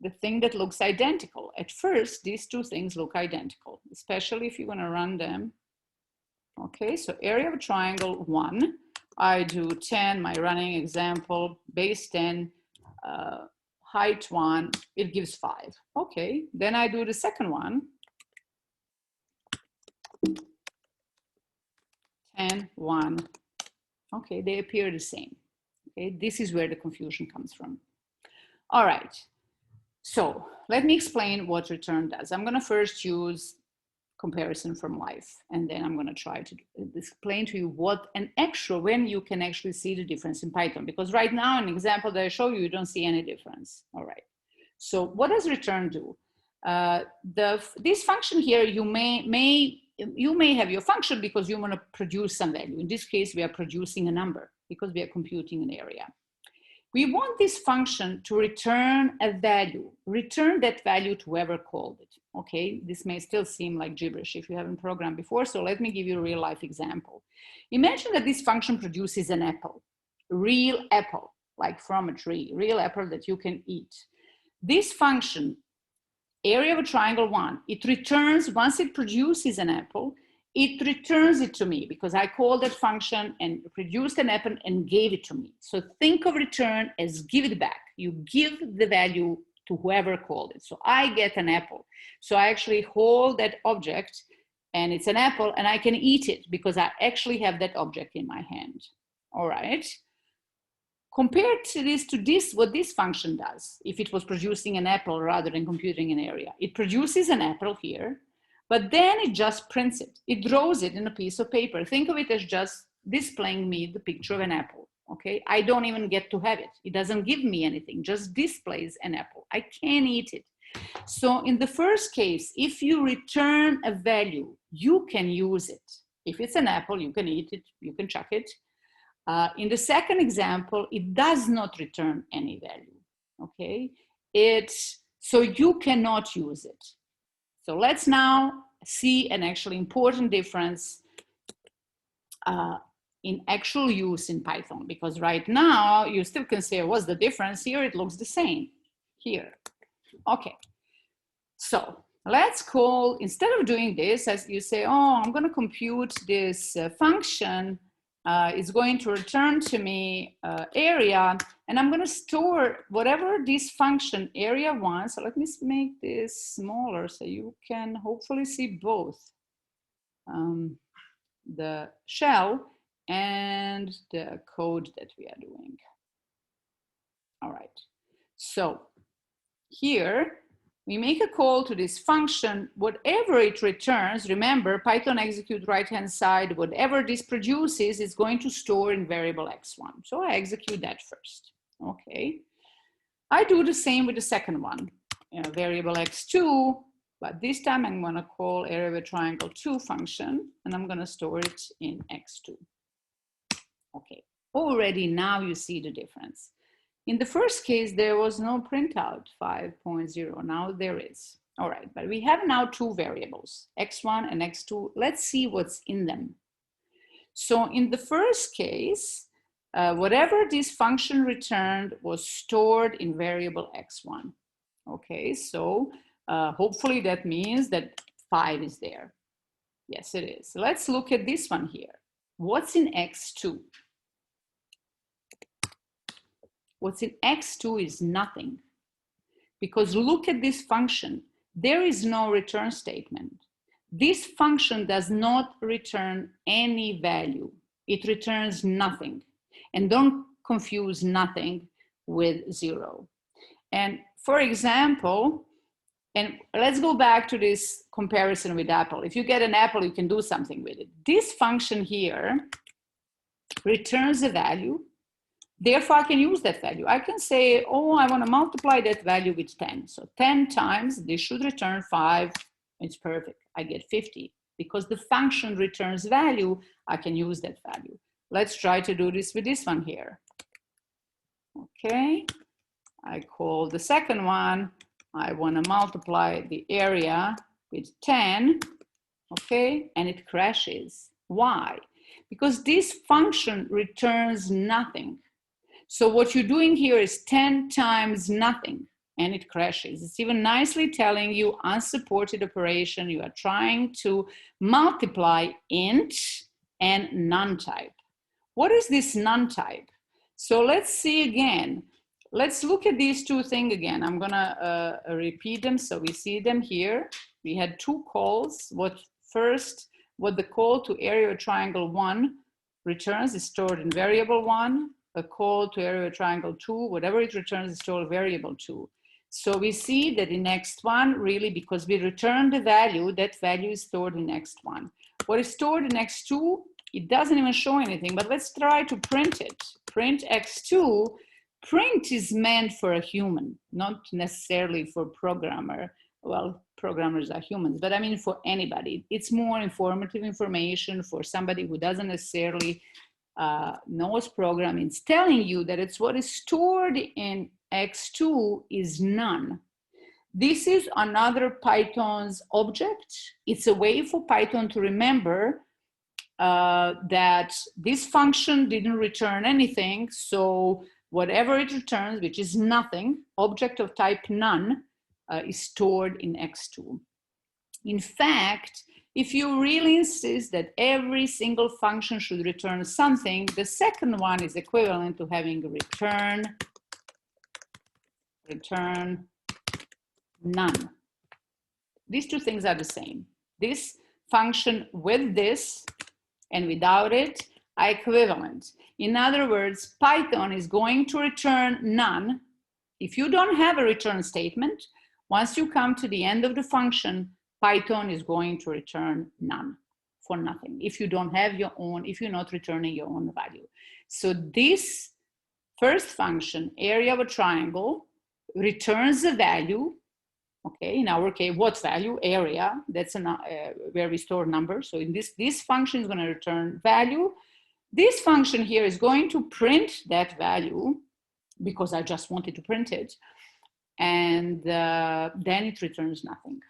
the thing that looks identical. At first, these 2 things look identical, especially if you're gonna run them. Okay, so area of a triangle 1, I do 10, my running example, base 10, height 1, it gives 5. Okay, then I do the second one, 10, 1. Okay, they appear the same. Okay, this is where the confusion comes from. All right, so let me explain what return does. I'm gonna first use comparison from life, and then I'm gonna try to explain to you when you can actually see the difference in Python, because right now, an example that I show you, you don't see any difference. All right, so what does return do? This function here, you may have your function because you want to produce some value. In this case, we are producing a number because we are computing an area. We want this function to return a value, return that value to whoever called it. Okay, this may still seem like gibberish if you haven't programmed before, so let me give you a real life example. Imagine that this function produces an apple, real apple, like from a tree, real apple that you can eat. This function, area of a triangle 1, it returns, once it produces an apple, it returns it to me because I called that function and produced an apple and gave it to me. So think of return as give it back. You give the value to whoever called it. So I get an apple. So I actually hold that object and it's an apple and I can eat it because I actually have that object in my hand. All right. Compared to this, what this function does, if it was producing an apple rather than computing an area, it produces an apple here, but then it just prints it. It draws it in a piece of paper. Think of it as just displaying me the picture of an apple, okay? I don't even get to have it. It doesn't give me anything, just displays an apple. I can't eat it. So in the first case, if you return a value, you can use it. If it's an apple, you can eat it, you can chuck it. In the second example, it does not return any value, okay? So you cannot use it. So let's now see an actually important difference in actual use in Python, because right now you still can say, what's the difference? Here it looks the same, here. Okay, so let's call, instead of doing this, as you say, oh, I'm gonna compute this function, it's going to return to me area, and I'm going to store whatever this function area wants. So let me make this smaller so you can hopefully see both the shell and the code that we are doing. All right, so here we make a call to this function. Whatever it returns, remember, Python execute right-hand side, whatever this produces is going to store in variable x1. So I execute that first, okay? I do the same with the second one, variable x2, but this time I'm gonna call area of a triangle 2 function, and I'm gonna store it in x2. Okay, already now you see the difference. In the first case, there was no printout 5.0. Now there is. All right, but we have now two variables, x1 and x2. Let's see what's in them. So in the first case, whatever this function returned was stored in variable x1. Okay, so hopefully that means that 5 is there. Yes, it is. So let's look at this one here. What's in x2? What's in x2 is nothing, because look at this function. There is no return statement. This function does not return any value. It returns nothing. And don't confuse nothing with 0. And for example, and let's go back to this comparison with Apple. If you get an apple, you can do something with it. This function here returns a value. Therefore, I can use that value. I can say, oh, I want to multiply that value with 10. So 10 times, this should return 5. It's perfect. I get 50. Because the function returns value, I can use that value. Let's try to do this with this one here. Okay. I call the second one. I want to multiply the area with 10. Okay. And it crashes. Why? Because this function returns nothing. So what you're doing here is 10 times nothing, and it crashes. It's even nicely telling you unsupported operation. You are trying to multiply int and none type. What is this none type? So let's see again. Let's look at these two things again. I'm gonna repeat them so we see them here. We had two calls. What the call to area of triangle 1 returns is stored in variable 1. A call to area of triangle 2, whatever it returns is stored variable 2. So we see that in next one, really, because we return the value, that value is stored in next one. What is stored in x2, it doesn't even show anything, but let's try to print it. Print x2. Print is meant for a human, not necessarily for programmer. Well, programmers are humans, but I mean for anybody. It's more informative information for somebody who doesn't necessarily nose program is telling you that it's what is stored in x2 is none. This is another Python's object. It's a way for Python to remember that this function didn't return anything, so whatever it returns, which is nothing, object of type none, is stored in x2. In fact, if you really insist that every single function should return something, the second one is equivalent to having return none. These two things are the same. This function with this and without it are equivalent. In other words, Python is going to return none. If you don't have a return statement, once you come to the end of the function, Python is going to return none for nothing if you don't have your own, if you're not returning your own value. So this first function, area of a triangle, returns a value. Okay, in our case, what value? Area. That's where we store numbers. So in this function is going to return value. This function here is going to print that value because I just wanted to print it. And then it returns nothing.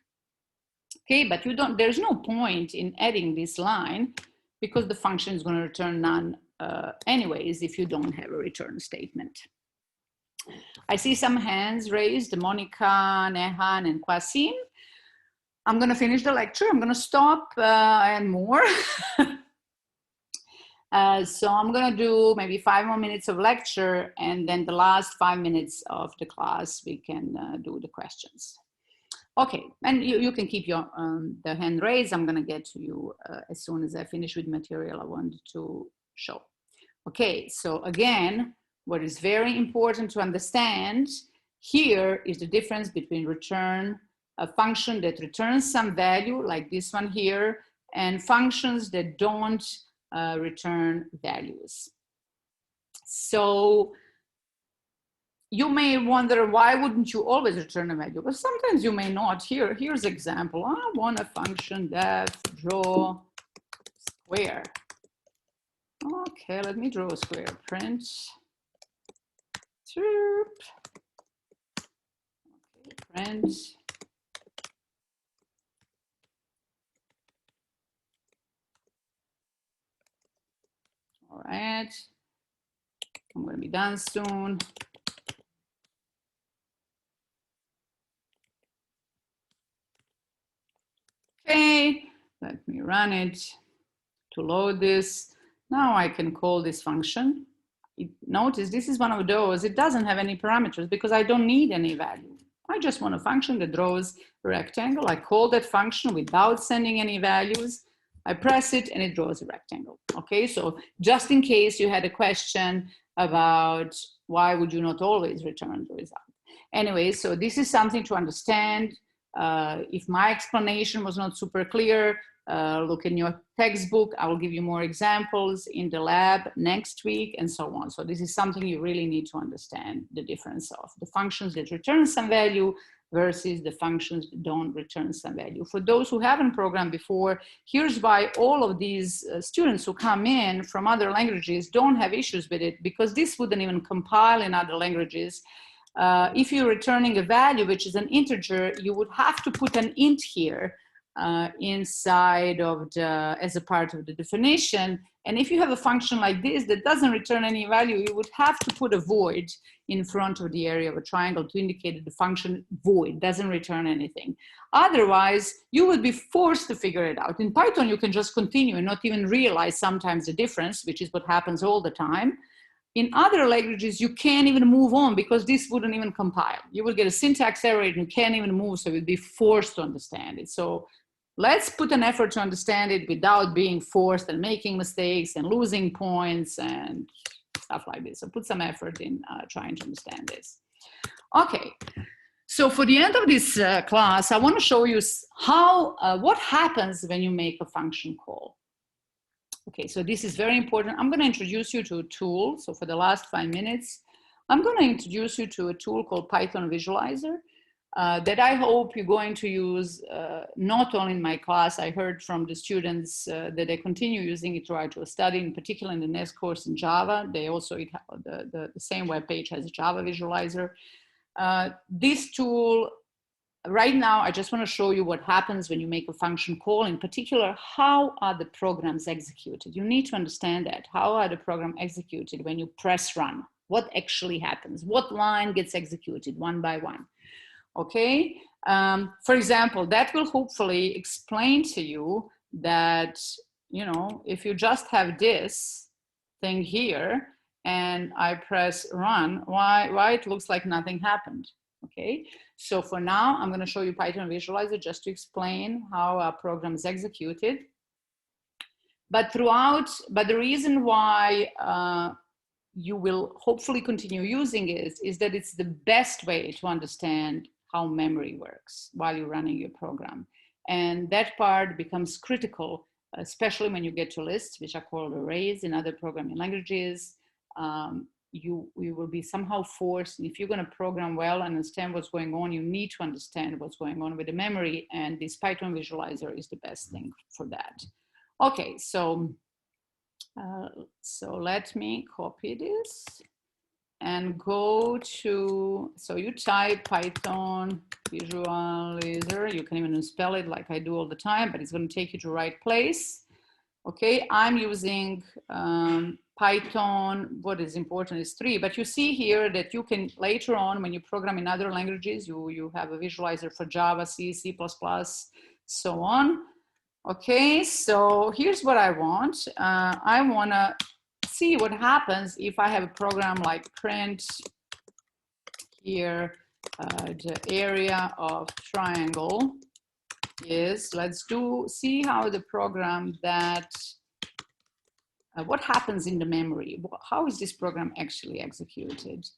Okay, but there's no point in adding this line because the function is going to return none anyways if you don't have a return statement. I see some hands raised, Monica, Nehan, and Qasim. I'm going to finish the lecture. I'm going to stop and more. So I'm going to do maybe 5 more minutes of lecture, and then the last 5 minutes of the class, we can do the questions. Okay, and you can keep your the hand raised. I'm going to get to you as soon as I finish with material I wanted to show. Okay, so again, what is very important to understand here is the difference between return, a function that returns some value like this one here, and functions that don't return values. So you may wonder, why wouldn't you always return a value? Well, sometimes you may not. Here's an example. I want a function def draw square. Okay, let me draw a square. Print. Okay, print. All right. I'm going to be done soon. Okay, let me run it to load this. Now I can call this function. Notice this is one of those, it doesn't have any parameters because I don't need any value. I just want a function that draws a rectangle. I call that function without sending any values. I press it and it draws a rectangle. Okay, so just in case you had a question about why would you not always return the result. Anyway, so this is something to understand. If my explanation was not super clear, look in your textbook. I will give you more examples in the lab next week and so on. So this is something you really need to understand, the difference of the functions that return some value versus the functions that don't return some value. For those who haven't programmed before, here's why all of these students who come in from other languages don't have issues with it, because this wouldn't even compile in other languages. If you're returning a value, which is an integer, you would have to put an int here inside of the, as a part of the definition. And if you have a function like this that doesn't return any value, you would have to put a void in front of the area of a triangle to indicate that the function void doesn't return anything. Otherwise, you would be forced to figure it out. In Python, you can just continue and not even realize sometimes the difference, which is what happens all the time. In other languages, you can't even move on because this wouldn't even compile. You will get a syntax error and you can't even move, so you'd be forced to understand it. So let's put an effort to understand it without being forced and making mistakes and losing points and stuff like this. So put some effort in trying to understand this. Okay, so for the end of this class, I want to show you how, what happens when you make a function call. Okay, so this is very important. I'm going to introduce you to a tool. So for the last 5 minutes, I'm going to introduce you to a tool called Python Visualizer. that I hope you're going to use not only in my class. I heard from the students that they continue using it throughout your study, in particular in the next course in Java. They also, the same web page has a Java visualizer. This tool, right now, I just want to show you what happens when you make a function call. In particular, how are the programs executed? You need to understand that. How are the programs executed when you press run? What actually happens? What line gets executed one by one? Okay, for example, that will hopefully explain to you that, you know, if you just have this thing here and I press run, why it looks like nothing happened. Okay, so for now, I'm going to show you Python Visualizer just to explain how a program is executed. But the reason why you will hopefully continue using it is that it's the best way to understand how memory works while you're running your program. And that part becomes critical, especially when you get to lists, which are called arrays in other programming languages. You will be somehow forced, if you're going to program well and understand what's going on, you need to understand what's going on with the memory, and this Python visualizer is the best thing for that. Okay, so let me copy this and go to, so you type Python visualizer, you can even spell it like I do all the time, but it's going to take you to the right place. Okay, I'm using Python. What is important is 3, but you see here that you can later on, when you program in other languages, you have a visualizer for Java, C, C++, so on. Okay, so here's what I want. I want to see what happens if I have a program like print here, the area of triangle is, let's see how the program that, what happens in the memory? How is this program actually executed?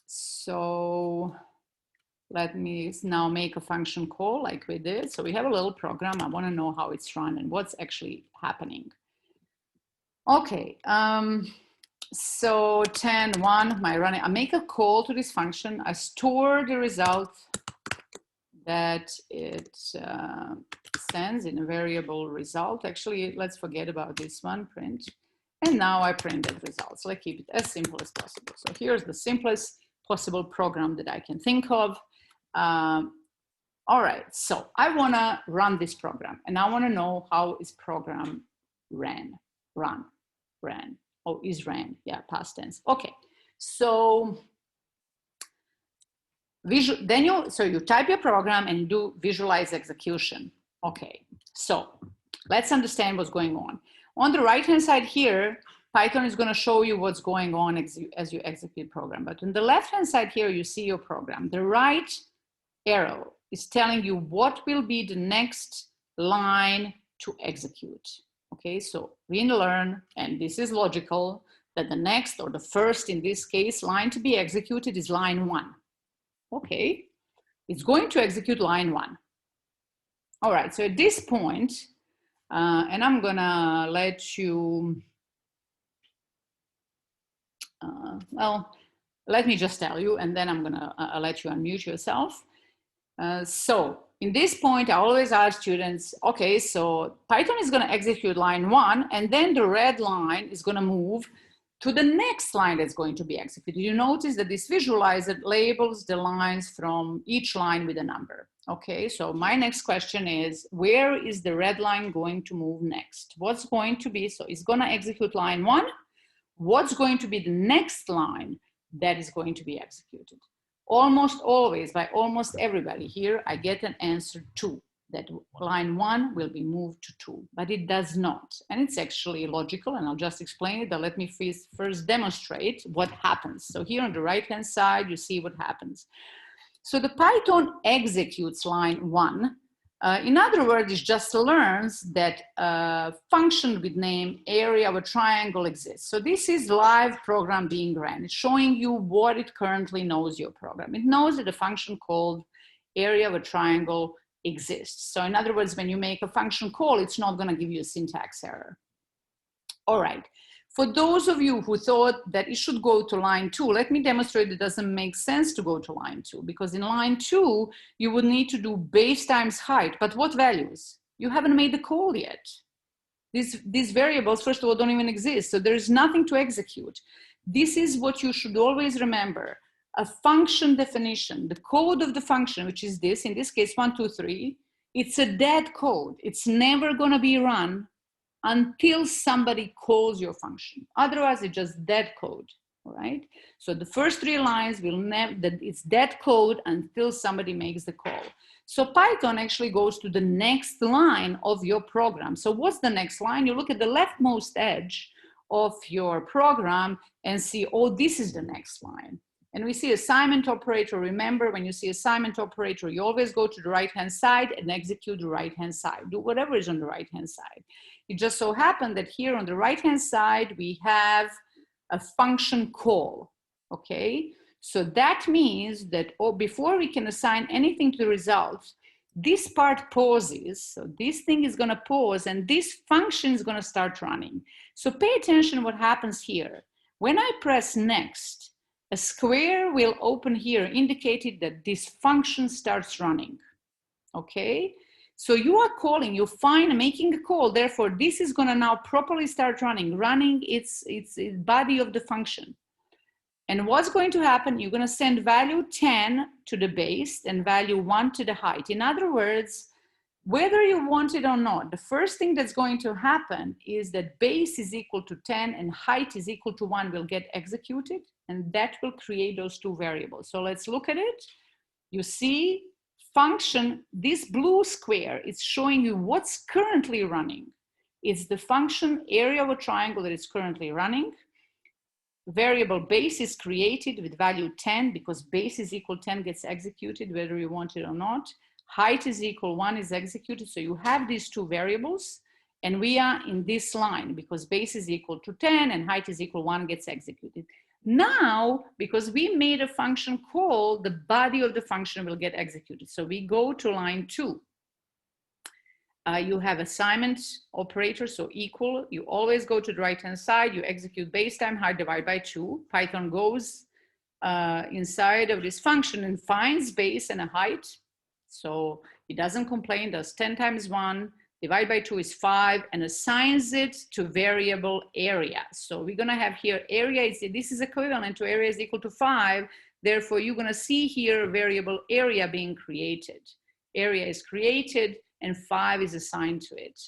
So let me now make a function call like we did. So we have a little program. I want to know how it's run and what's actually happening. Okay, so 10.1, my running, I make a call to this function. I store the result that it sends in a variable result. Actually, let's forget about this one, print. And now I print that result. So I keep it as simple as possible. So here's the simplest possible program that I can think of. All right, so I want to run this program, and I want to know how is program ran. Oh, is ran, yeah, past tense. Okay, so you type your program and do visualize execution. Okay, so let's understand what's going on. On the right-hand side here, Python is going to show you what's going on as you execute program. But on the left-hand side here, you see your program. The right arrow is telling you what will be the next line to execute. Okay, so we learn, and this is logical, that the next, or the first in this case, line to be executed is line 1. Okay, it's going to execute line 1. All right, so at this point, and I'm gonna let you, well, let me just tell you, and then I'm gonna let you unmute yourself. So in this point, I always ask students, okay, so Python is gonna execute line 1, and then the red line is gonna move to the next line that's going to be executed. You notice that this visualizer labels the lines from each line with a number. Okay, so my next question is, where is the red line going to move next? What's going to be, so it's gonna execute line 1. What's going to be the next line that is going to be executed? Almost always, by almost everybody here, I get an answer 2, that line 1 will be moved to 2, but it does not. And it's actually logical, and I'll just explain it, but let me first demonstrate what happens. So here on the right-hand side, you see what happens. So the Python executes line 1. In other words, it just learns that a function with name area of a triangle exists. So this is live program being ran. It's showing you what it currently knows your program. It knows that a function called area of a triangle exists. So in other words, when you make a function call, it's not going to give you a syntax error. All right. For those of you who thought that it should go to line 2, let me demonstrate it doesn't make sense to go to line 2, because in line 2, you would need to do base times height. But what values? You haven't made the call yet. These variables, first of all, don't even exist. So there's nothing to execute. This is what you should always remember. A function definition, the code of the function, which is this, in this case, 1, 2, 3, it's a dead code. It's never going to be run until somebody calls your function. Otherwise, it's just dead code, all right? So the first 3 lines will never, it's dead code until somebody makes the call. So Python actually goes to the next line of your program. So what's the next line? You look at the leftmost edge of your program and see, oh, this is the next line. And we see assignment operator. Remember, when you see assignment operator, you always go to the right-hand side and execute the right-hand side. Do whatever is on the right-hand side. It just so happened that here on the right-hand side, we have a function call, okay? So that means that before we can assign anything to the result, this part pauses. So this thing is gonna pause and this function is gonna start running. So pay attention what happens here. When I press next, a square will open here, indicating that this function starts running, okay? So you are calling, you find making a call, therefore this is gonna now properly start running its body of the function. And what's going to happen, you're gonna send value 10 to the base and value 1 to the height. In other words, whether you want it or not, the first thing that's going to happen is that base is equal to 10 and height is equal to 1 will get executed, and that will create those 2 variables. So let's look at it. You see function, this blue square, it's showing you what's currently running. It's the function area of a triangle that is currently running. Variable base is created with value 10 because base is equal 10 gets executed whether you want it or not. Height is equal 1 is executed. So you have these 2 variables and we are in this line because base is equal to 10 and height is equal 1 gets executed. Now, because we made a function call, the body of the function will get executed. So we go to line 2. You have assignment operator, so equal. You always go to the right-hand side. You execute base time, height divide by 2. Python goes inside of this function and finds base and a height. So it doesn't complain, does 10 times 1, divide by 2 is 5, and assigns it to variable area. So we're gonna have here area, this is equivalent to area is equal to 5. Therefore, you're gonna see here variable area being created. Area is created and 5 is assigned to it.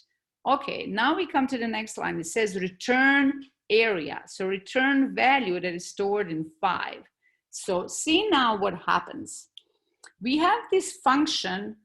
Okay, now we come to the next line. It says return area. So return value that is stored in 5. So see now what happens. We have this function,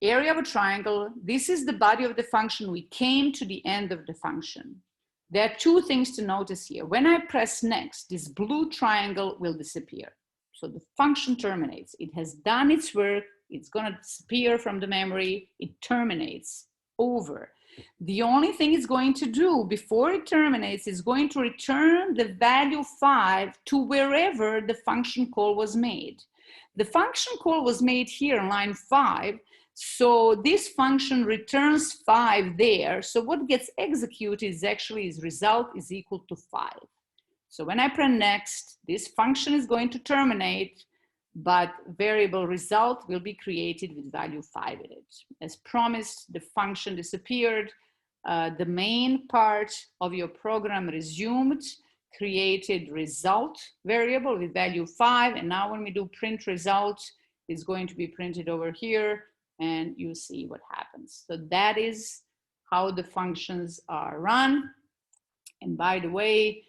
area of a triangle. This is the body of the function. We came to the end of the function. There are 2 things to notice here. When I press next, this blue triangle will disappear. So the function terminates. It has done its work. It's gonna disappear from the memory. It terminates, over. The only thing it's going to do before it terminates is going to return the value 5 to wherever the function call was made. The function call was made here in line 5. So this function returns 5 there. So what gets executed is actually is result is equal to 5. So when I press next, this function is going to terminate, but variable result will be created with value 5 in it. As promised, the function disappeared. The main part of your program resumed, created result variable with value 5. And now when we do print result, it's going to be printed over here and you see what happens. So that is how the functions are run. And by the way,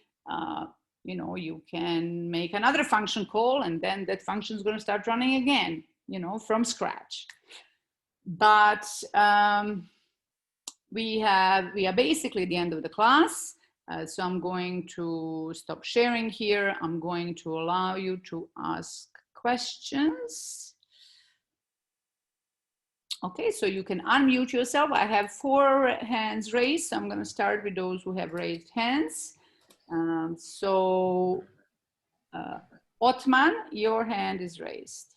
you know, you can make another function call and then that function is going to start running again, you know, from scratch. But we are basically at the end of the class. So I'm going to stop sharing here. I'm going to allow you to ask questions. Okay, so you can unmute yourself. I have 4 hands raised. So I'm going to start with those who have raised hands. Otman, your hand is raised.